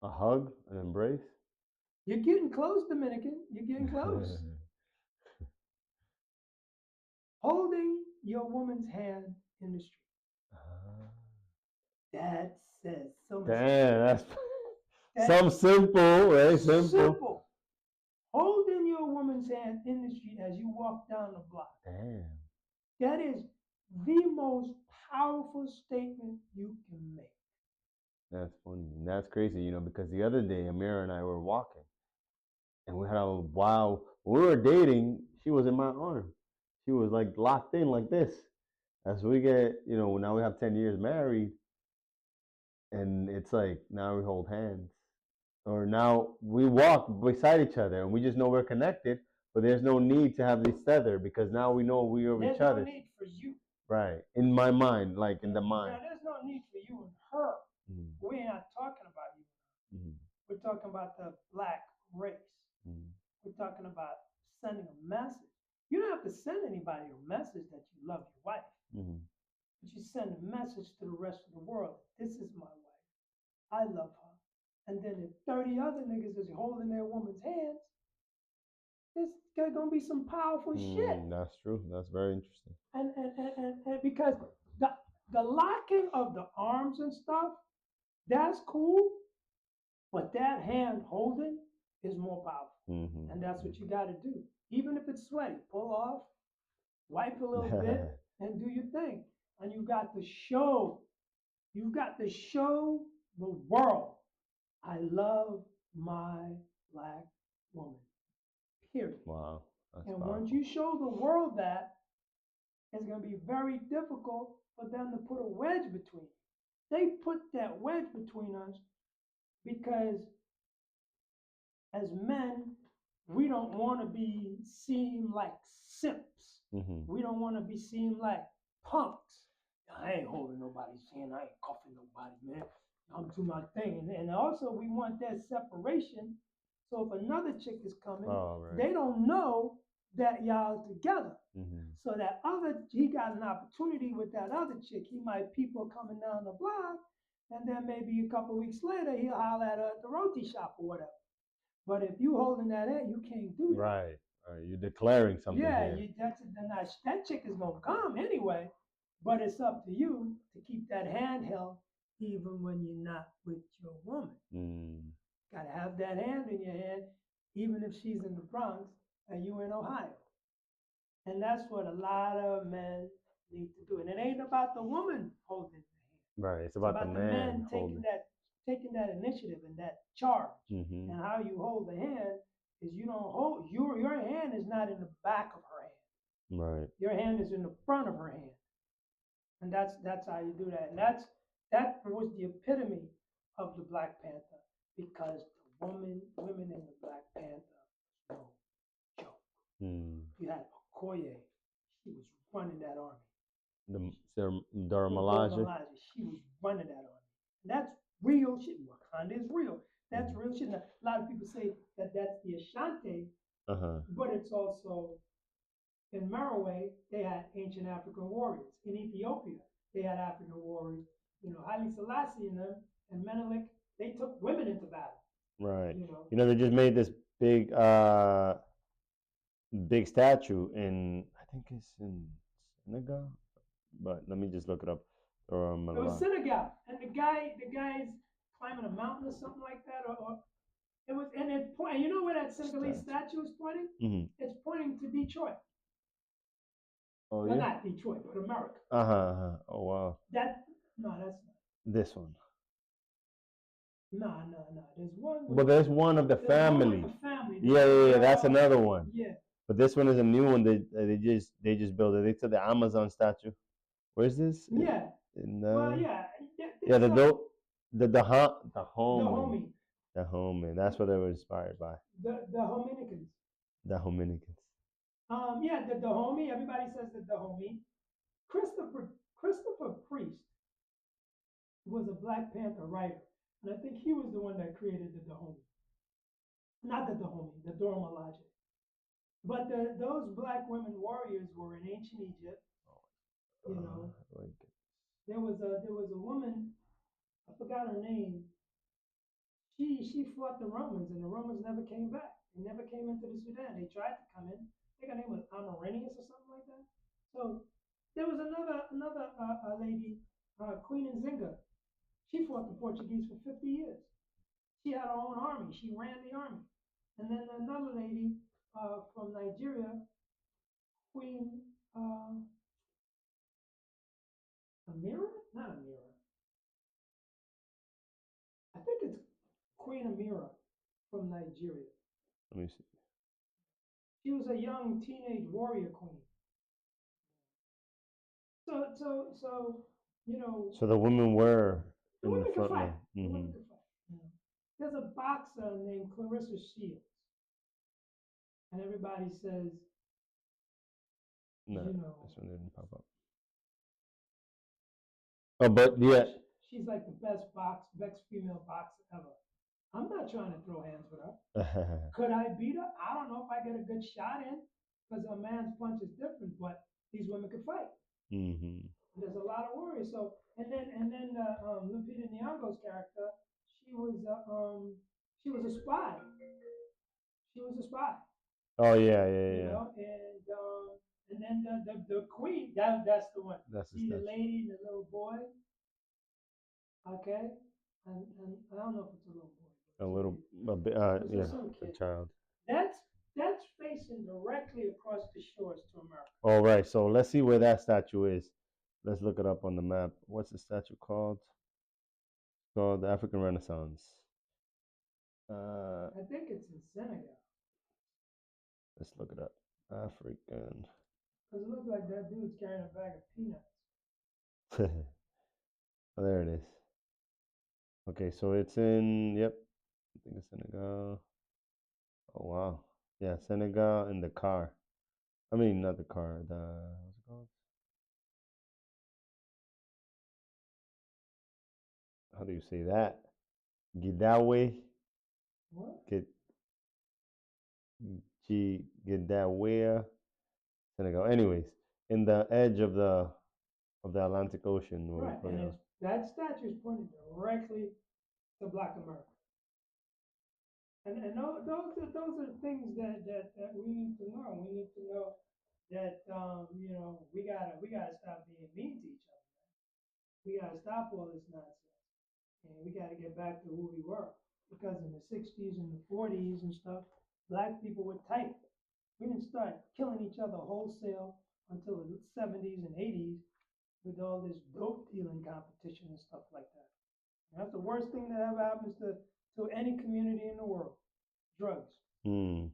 A hug? An embrace? You're getting close, Dominican. You're getting close. Holding your woman's hand in the street. Ah. That says so much. Damn, that's That's some simple, right? Simple. simple. Holding your woman's hand in the street as you walk down the block. Damn. That is the most powerful statement you can make. That's funny. And that's crazy, because the other day Amira and I were walking and we had a while when we were dating, she was in my arm. She was like locked in like this. As we get, now we have 10 years married and it's like now we hold hands. Or now we walk beside each other and we just know we're connected, but there's no need to have this tether because now we know we are There's each no other. need for you. Right. In my mind, like in the mind. There's no need for you and her. Mm. We're not talking about you. Mm. We're talking about the black race. Mm. We're talking about sending a message. You don't have to send anybody a message that you love your wife, Mm. but you send a message to the rest of the world. This is my wife. I love her. And then if 30 other niggas is holding their woman's hands, there's gonna be some powerful shit. That's true. That's very interesting. And because the locking of the arms and stuff, that's cool, but that hand holding is more powerful. Mm-hmm. And that's what you got to do. Even if it's sweaty, pull off, wipe a little bit, and do your thing. And you got to show the world, I love my black woman. Period. Wow. That's And powerful. once you show the world that, it's going to be very difficult for them to put a wedge between. They put that wedge between us because as men, we don't want to be seen like simps. Mm-hmm. We don't want to be seen like punks. I ain't holding nobody's hand. I ain't cuffing nobody, man. I'm doing my thing. And also, we want that separation. So if another chick is coming, Oh, right. they don't know that y'all together. Mm-hmm. So that other, he got an opportunity with that other chick. He might people coming down the block, and then maybe a couple of weeks later, he'll holler at her at the roti shop or whatever. But if you holding that in, you can't do that. Right. Right. You're declaring something Yeah, here. you that's then that chick is gonna come anyway, but it's up to you to keep that handheld even when you're not with your woman. Mm. Gotta have that hand in your hand, even if she's in the Bronx and you in Ohio. And that's what a lot of men need to do. And it ain't about the woman holding the hand. Right. It's It's about the about the man man holding. taking that initiative and that charge. Mm-hmm. And how you hold the hand is you don't hold your hand is not in the back of her hand. Right. Your hand is in the front of her hand, and that's how you do that. And that was the epitome of the Black Panther because the women in the Black Panther was no joke. Mm. You had Okoye, she was running that army. Dora Milaje. She was running that army. And that's real shit. Wakanda is real. That's Mm-hmm. real shit. Now, a lot of people say that that's the Ashanti, Uh-huh. but it's also in Merowe, they had ancient African warriors. In Ethiopia, they had African warriors. Haile Selassie and them and Menelik, they took women into battle. Right. You know, They just made this big statue in, I think it's in Senegal, but let me just look it up. it was Senegal, and the guy's climbing a mountain or something like that, or it was, and it point. You know where that Senegalese statue is pointing? Mm-hmm. It's pointing to Detroit. Oh Well, yeah. not Detroit, but America. Uh-huh. Uh-huh. Oh wow. That no, that's not. This one. No, no, no. There's one But with there's one of the there's one with family. the family. Yeah, There's yeah, one yeah. where That's another one. yeah, But this one is a new one. They just built it. They took the Amazon statue. Where's this? yeah. In Well, yeah. yeah, There's some the the homie, homie, the homie. That's what they were inspired by. the Hominicans. The Dominicans. Yeah, the homie. Everybody says that the homie. Christopher Priest was a Black Panther writer, and I think he was the one that created the homie. Not the homie, the Dora Milaje. But those Black women warriors were in ancient Egypt. You know, Like, there was a woman. I forgot her name. She fought the Romans, and the Romans never came back. They never came into the Sudan. They tried to come in. I think her name was Amarenius or something like that. So there was another lady, Queen Nzinga. She fought the Portuguese for 50 years. She had her own army. She ran the army. And then another lady from Nigeria, Queen Amira, not Amira. I think it's Queen Amira from Nigeria. let me see. She was a young teenage warrior queen. So So the women were the in the women could front fight. line. The women Mm-hmm. could fight. You know. There's a boxer named Clarissa Shields, and everybody says, No, you know, this one didn't pop up. Oh, but yeah. she's like the best female boxer ever. I'm not trying to throw hands with her. Could I beat her? I don't know if I get a good shot in because a man's punch is different, but these women can fight. Mm-hmm. There's a lot of warriors. So and then Lupita Nyong'o's character, she was she was a spy. She was a spy, Oh yeah, yeah, you yeah. know, and then the queen, that's the one. That's the See the statue. lady and the little boy, okay, and I don't know if it's a little boy, but A it's a little, baby. a bit, It's yeah, some a kid. child. That's that's facing directly across the shores to America. All right, so let's see where that statue is. Let's look it up on the map. What's the statue called? It's called the African Renaissance. Uh, I think it's in Senegal let's look it up. African. because it looks like that dude's carrying a bag of peanuts. Oh, there it is. Okay, so it's in. Yep, I think it's Senegal. Oh wow, yeah, Senegal in the car. I mean, not the car. The what's it called? How do you say that? Gidawe, What? get Gidawe, Senegal. Anyways, in the edge of the Atlantic Ocean, where we Right, put and it. it's that statue is pointing directly to Black America. And those are things that we need to know. We need to know that we gotta stop being mean to each other. We gotta stop all this nonsense, and we gotta get back to who we were. Because in the '60s and the '40s and stuff, black people were tight. We didn't start killing each other wholesale until the '70s and '80s with all this dope dealing competition and stuff like that. And that's the worst thing that ever happens to any community in the world. Drugs. Hmm.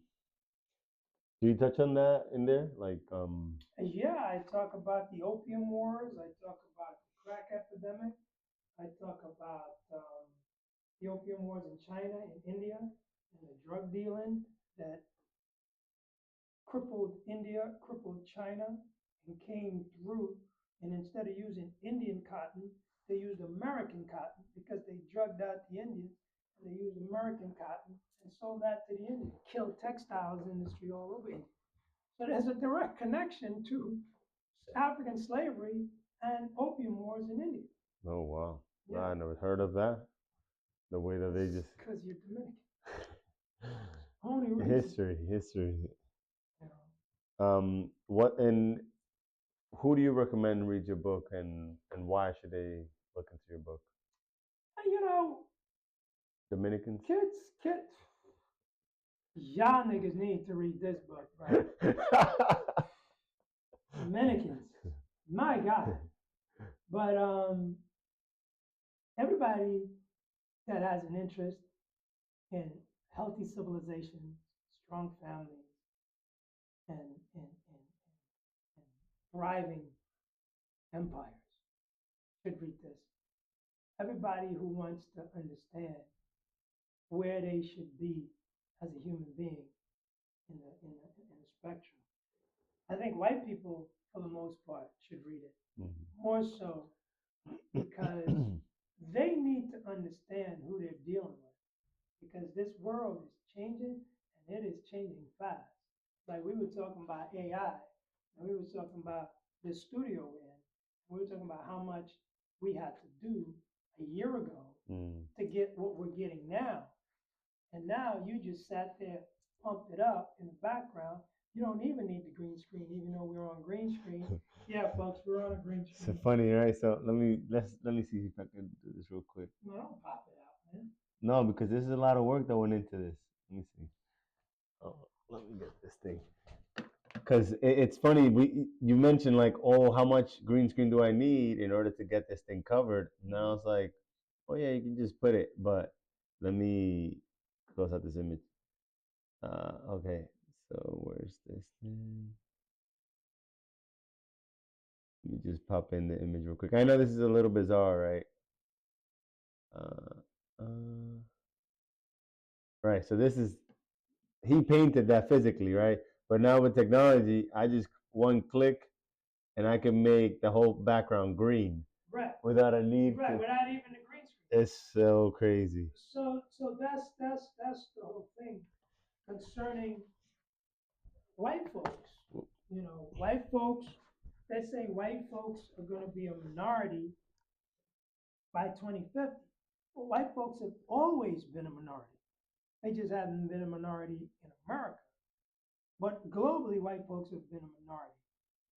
Do you touch on that in there? And yeah, I talk about the opium wars. I talk about the crack epidemic. I talk about the opium wars in China and India and the drug dealing that crippled India, crippled China, and came through. And instead of using Indian cotton, they used American cotton because they drugged out the Indians. And they used American cotton and sold that to the Indians. Killed textiles industry all over India. So there's a direct connection to African slavery and opium wars in India. Oh wow, Yeah, I never heard of that. The way that they just because you're Dominican. Only reason. history, history. You know, What and who do you recommend read your book, and why should they look into your book? you know, Dominicans. kids, y'all niggas need to read this book, bro. Dominicans, my God. But everybody that has an interest in healthy civilization, strong families, and thriving empires should read this. Everybody who wants to understand where they should be as a human being in the spectrum. I think white people, for the most part, should read it more so because they need to understand who they're dealing with. Because this world is changing and it is changing fast. Like we were talking about AI, and we were talking about the studio we're in. We were talking about how much we had to do a year ago Mm. to get what we're getting now. And now you just sat there, pumped it up in the background. You don't even need the green screen, even though we're on green screen. Yeah, folks, we're on a green So screen. funny, right? So let me see if I can do this real quick. No, don't pop it out, man. No, because there's a lot of work that went into this. Let me see. Oh, let me get this thing. Because it's funny. You mentioned like, oh, how much green screen do I need in order to get this thing covered? Now it's like, oh yeah, you can just put it. But let me close out this image. Okay, so where's this thing? Let me just pop in the image real quick. I know this is a little bizarre, right? Uh, uh, right. So this is he painted that physically, right? But now with technology, I just one click and I can make the whole background green. Right. Without a need Right, to. without even the green screen. It's so crazy. So that's the whole thing concerning white folks. White folks. They say white folks are going to be a minority by 2050. Well, white folks have always been a minority. They just haven't been a minority in America. But globally, white folks have been a minority.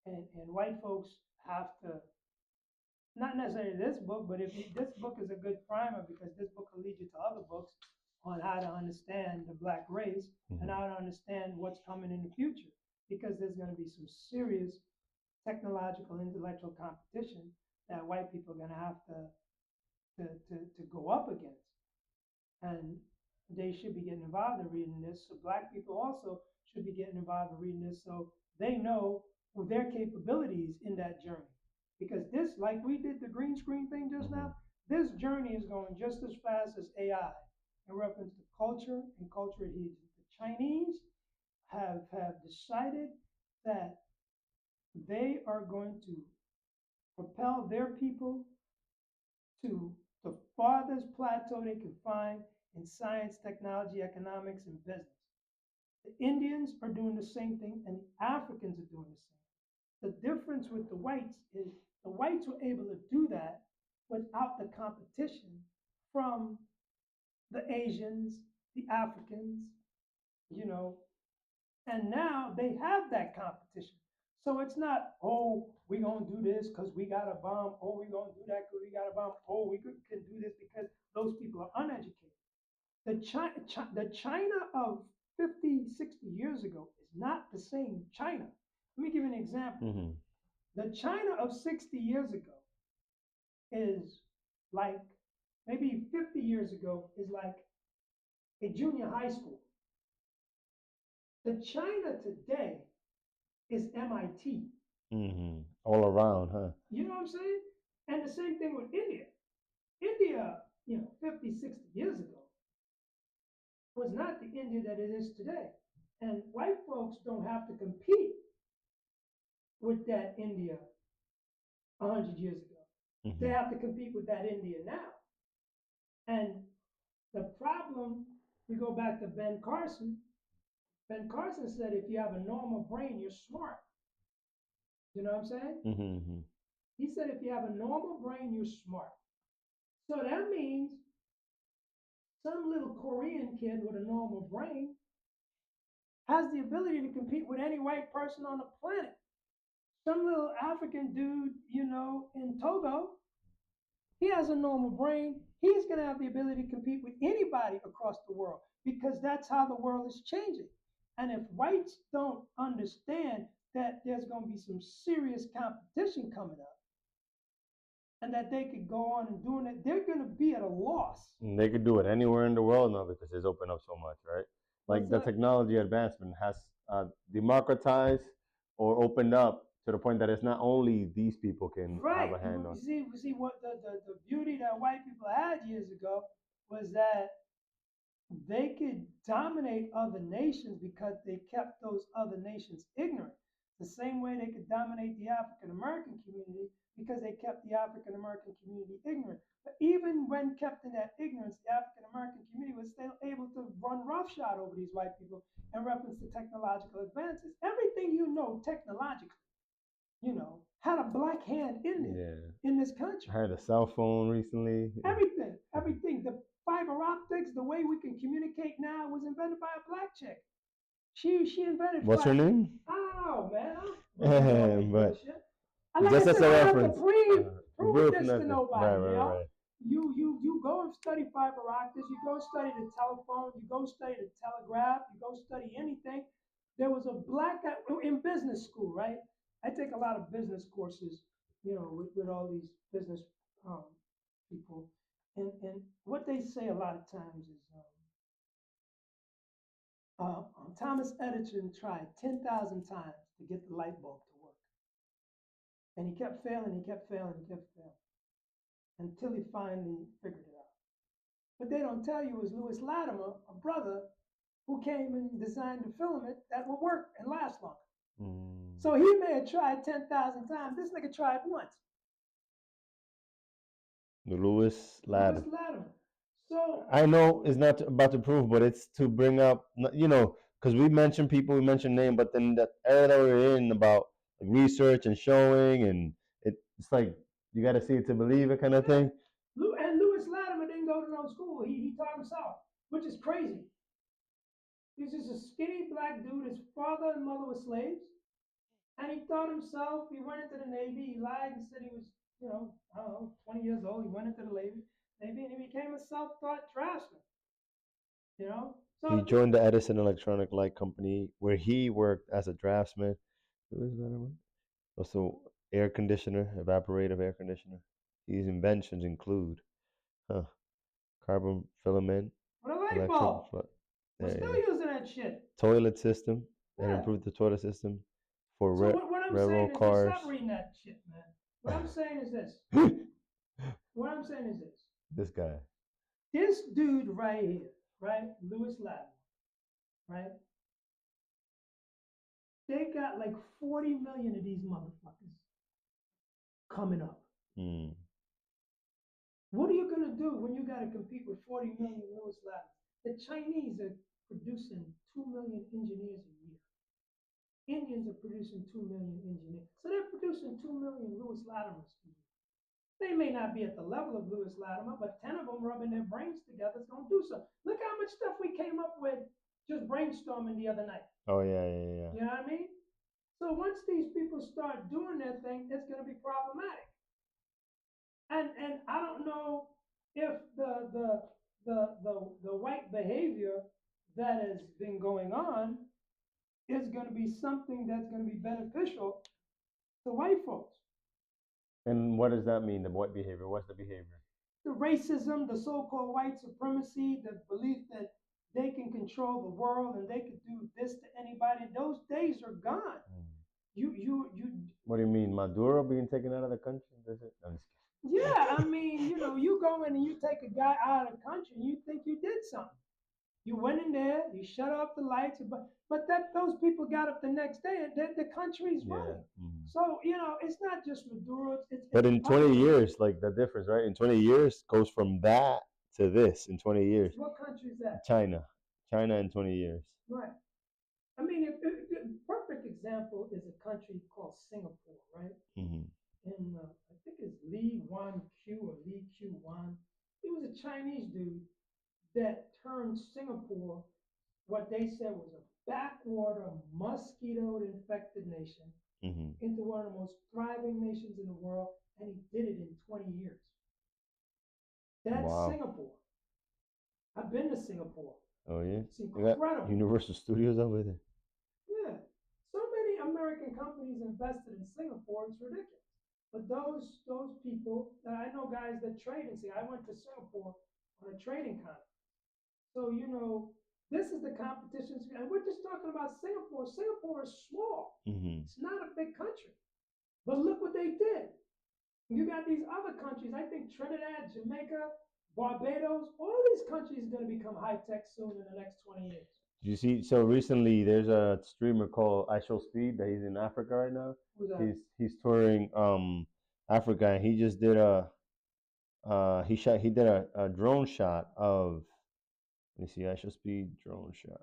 And white folks have to, not necessarily this book, but this book is a good primer because this book will lead you to other books on how to understand the black race and how to understand what's coming in the future. Because there's going to be some serious technological, intellectual competition that white people are going to have to go up against. And they should be getting involved in reading this. So black people also should be getting involved in reading this so they know their capabilities in that journey. Because this, like we did the green screen thing just now, this journey is going just as fast as AI in reference to culture and culture adhesion. The Chinese have decided that they are going to propel their people to the farthest plateau they can find in science, technology, economics, and business. The Indians are doing the same thing, and the Africans are doing the same. The difference with the whites is the whites were able to do that without the competition from the Asians, the Africans, you know, and now they have that competition. So it's not, oh, we're going to do this because we got a bomb. Oh, we're going to do that because we got a bomb. Oh, we can do this because those people are uneducated. The China of 50, 60 years ago is not the same China. Let me give you an example. Mm-hmm. The China of 60 years ago is like, maybe 50 years ago, is like a junior high school. The China today is MIT. Mm-hmm. All around, huh? You know what I'm saying? And the same thing with India. India, 50, 60 years ago was not the India that it is today. And white folks don't have to compete with that India 100 years ago. They Mm-hmm. have to compete with that India now. And the problem, we go back to Ben Carson. Ben Carson said if you have a normal brain, you're smart. You know what I'm saying? Mm-hmm. He said if you have a normal brain, you're smart. So that means some little Korean kid with a normal brain has the ability to compete with any white person on the planet. Some little African dude, in Togo, he has a normal brain. He's going to have the ability to compete with anybody across the world because that's how the world is changing. And if whites don't understand that there's going to be some serious competition coming up and that they could go on and doing it, they're going to be at a loss. And they could do it anywhere in the world now because it's opened up so much, right? Like What's the that? technology advancement has democratized or opened up to the point that it's not only these people can have Right. a hand on. You see what the beauty that white people had years ago was that they could dominate other nations because they kept those other nations ignorant. The same way they could dominate the African American community because they kept the African American community ignorant. But even when kept in that ignorance, the African American community was still able to run roughshod over these white people in reference to technological advances. Everything technologically, had a black hand in it Yeah. in this country. I heard a cell phone recently. Everything. The fiber optics, the way we can communicate now was invented by a black chick. She invented What's her fiber. name? I don't know, man. I don't remember all this But bullshit. And like I just as said, a I don't have to reference, prove proof this to nothing. Right, nobody. right, right. You go and study fiber optics. You go study the telephone. You go study the telegraph. You go study anything. There was a black guy in business school, right? I take a lot of business courses, with all these business um, people, and what they say a lot of times is Thomas Edison tried 10,000 times to get the light bulb to work, and he kept failing, he kept failing, he kept failing until he finally figured it out. What they don't tell you is Lewis Latimer, a brother, who came and designed the filament that will work and last longer. Mm. So he may have tried 10,000 times. This nigga tried once. The Lewis Lewis Lad. Latimer. So I know it's not about to prove, but it's to bring up, because we mentioned people, we mentioned name, but then that era that we're in about like, research and showing, and it's like you got to see it to believe it kind of yeah, thing. And Lewis Latimer didn't go to no school. He taught himself, which is crazy. He's just a skinny black dude. His father and mother were slaves. And he taught himself. He went into the Navy. He lied and said he was, I don't know, 20 years old. He went into the Navy and he became a self-taught draftsman. He So joined the Edison Electronic Light Company, where he worked as a draftsman. Who is that one? Also, air conditioner, evaporative air conditioner. These inventions include, huh, carbon filament, with a light electric, bulb, we're yeah, still yeah, using that shit. toilet system, and Yeah. improved the toilet system for So what I'm saying railroad is this: cars. stop reading that shit, man. What I'm saying is this. What I'm saying is this. This guy. This dude right here, right, Lewis Latimer, right, They got like 40 million of these motherfuckers coming up. Mm. What are you going to do when you got to compete with 40 million Lewis Ladders? The Chinese are producing 2 million engineers a year. Indians are producing 2 million engineers. So they're producing 2 million Lewis Ladders a year. They may not be at the level of Lewis Latimer, but 10 of them rubbing their brains together is going to do something. Look how much stuff we came up with just brainstorming the other night. Oh yeah, yeah, yeah. You know what I mean? So once these people start doing their thing, it's going to be problematic. And I don't know if the white behavior that has been going on is going to be something that's going to be beneficial to white folks. And what does that mean? The what behavior? What's the behavior? The racism, the so-called white supremacy, the belief that they can control the world and they could do this to anybody, those days are gone. Mm. You. What do you mean, Maduro being taken out of the country? Does it? I'm just Yeah, I mean, you go in and you take a guy out of the country and you think you did something. You went in there, you shut off the lights, but that those people got up the next day and the country's yeah. running. Mm. So it's not just Maduro. But It's in 20 other. years, like the difference, right? In 20 years goes from that to this in 20 years. What country is that? China. China in 20 years. Right. I mean, perfect example is a country called Singapore, right? Mm-hmm. And I think it's Lee Wan Q or Lee Q Wan. He was a Chinese dude that turned Singapore, what they said was a backwater, mosquito-infected nation, Mm-hmm. into one of the most thriving nations in the world, and he did it in 20 years. That's Wow. Singapore. I've been to Singapore. Oh yeah. It's They got incredible. Universal Studios over there. Yeah. So many American companies invested in Singapore, it's ridiculous. But those people, I know guys that trade in Singapore. I went to Singapore on a trading conference. So, this is the competition. And we're just talking about Singapore. Singapore is small. Mm-hmm. It's not a big country. But look what they did. You got these other countries. I think Trinidad, Jamaica, Barbados, all these countries are going to become high tech soon in the next 20 years. You see, so recently there's a streamer called I Show Speed that he's in Africa right now. Who's that? He's touring Africa, and he just did a he did a drone shot of, let me see, I Show Speed drone shot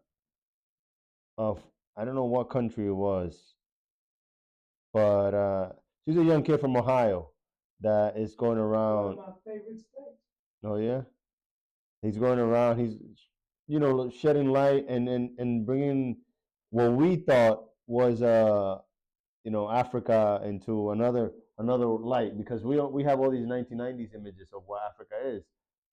of, I don't know what country it was, but he's a young kid from Ohio that is going One of around. my favorite states. Oh yeah, he's going around. He's shedding light and bringing what we thought was Africa into another light, because we have all these 1990s images of what Africa is,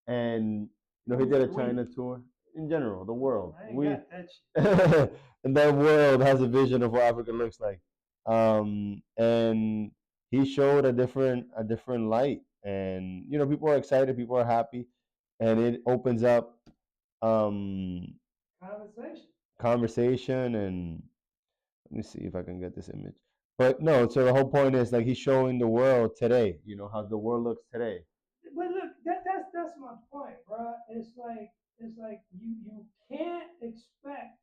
and he did a China tour. In general, the world, I ain't we got that shit. and that world has a vision of what Africa looks like, and he showed a different light, and people are excited, people are happy, and it opens up um, Conversation. conversation. And let me see if I can get this image. But no, so the whole point is, like, he's showing the world today, how the world looks today. But look, that's my point, bro. It's like you can't expect.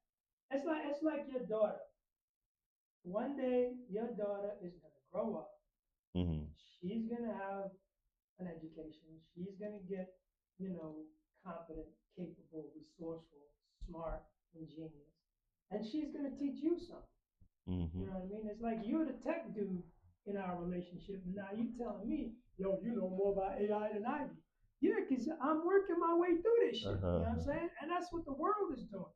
It's like your daughter. One day, your daughter is gonna grow up. Mm-hmm. She's gonna have an education. She's gonna get, competent, capable, resourceful, smart, ingenious, and she's gonna teach you something. Mm-hmm. You know what I mean? It's like you're the tech dude in our relationship, and now you telling me, yo, you know more about AI than I do. Yeah, because I'm working my way through this shit. Uh-huh. You know what I'm saying? And that's what the world is doing.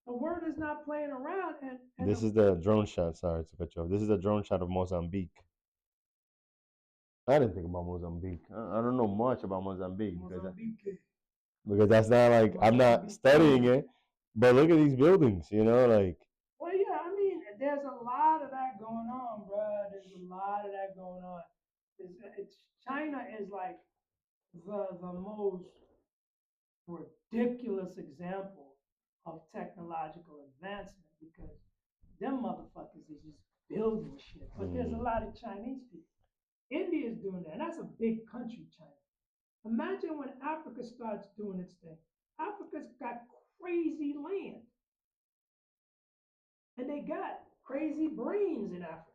The world is not playing around. And This is the drone shot. Sorry to cut you off. This is the drone shot of Mozambique. I didn't think about Mozambique. I don't know much about Mozambique because that's not, like, I'm not studying it. But look at these buildings. Like. Well, yeah, I mean, there's a lot of that going on, bro. There's a lot of that going on. China is like the most ridiculous example of technological advancement because them motherfuckers is just building shit. But there's a lot of Chinese people. India is doing that, and that's a big country, China. Imagine when Africa starts doing its thing. Africa's got crazy land, and they got crazy brains in Africa.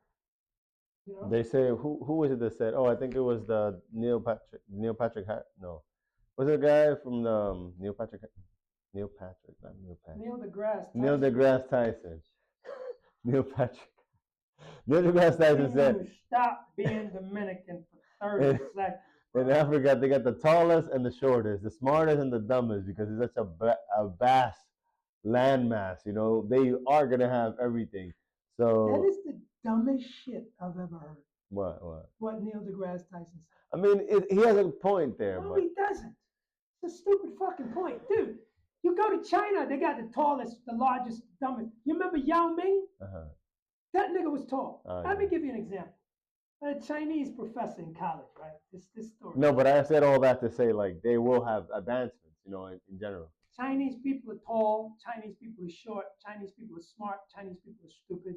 You know, They say who was it that said? Oh, I think it was the Neil Patrick no, was it a guy from the Neil Patrick, not Neil Patrick, Neil deGrasse Neil Tyson. deGrasse Tyson. Neil Patrick. Neil deGrasse Tyson Can you said stop being Dominican for 30 in, seconds, in bro? Africa they got the tallest and the shortest, the smartest and the dumbest because it's such a vast landmass. You know, they are gonna have everything. That So is the dumbest shit I've ever heard. what? What Neil deGrasse Tyson said. I mean, he has a point there, No, but he doesn't. It's a stupid fucking point, dude. You go to China, they got the tallest, the largest, dumbest. You remember Yao Ming? uh-huh. That nigga was tall. Let me Yeah. give you an example. A Chinese professor in college, right? This story. No, but I said all that to say like they will have advancements, you know, in general. Chinese people are tall. Chinese people are short. Chinese people are smart. Chinese people are stupid.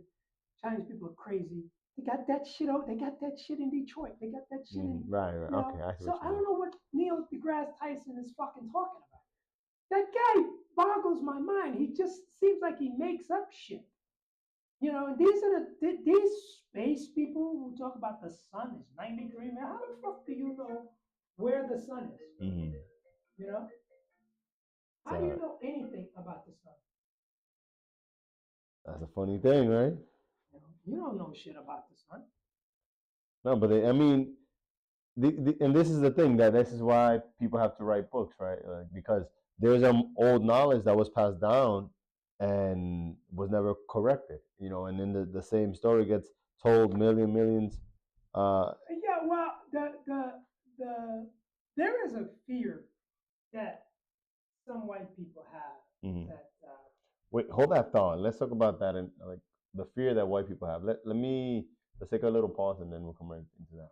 Chinese people are crazy. They got that shit out. They got that shit in Detroit. They got that shit in, Right. you Okay, know. I see So what I you don't mean. know what Neil deGrasse Tyson is fucking talking about. That guy boggles my mind. He just seems like he makes up shit. You know, and these are these space people who talk about the sun is 93 man. How the fuck do you know where the sun is? Mm-hmm. You know, how do you So know anything about the sun? that's a funny thing, right? You don't know shit about the sun. No, but I mean, and this is the thing that this is why people have to write books, right? Like, because there's old knowledge that was passed down and was never corrected, you know, and then the same story gets told millions. Yeah, well, the there is a fear that some white people have Mhm. that Wait, hold that thought. Let's talk about that and like the fear that white people have. Let's take a little pause and then we'll come right into that.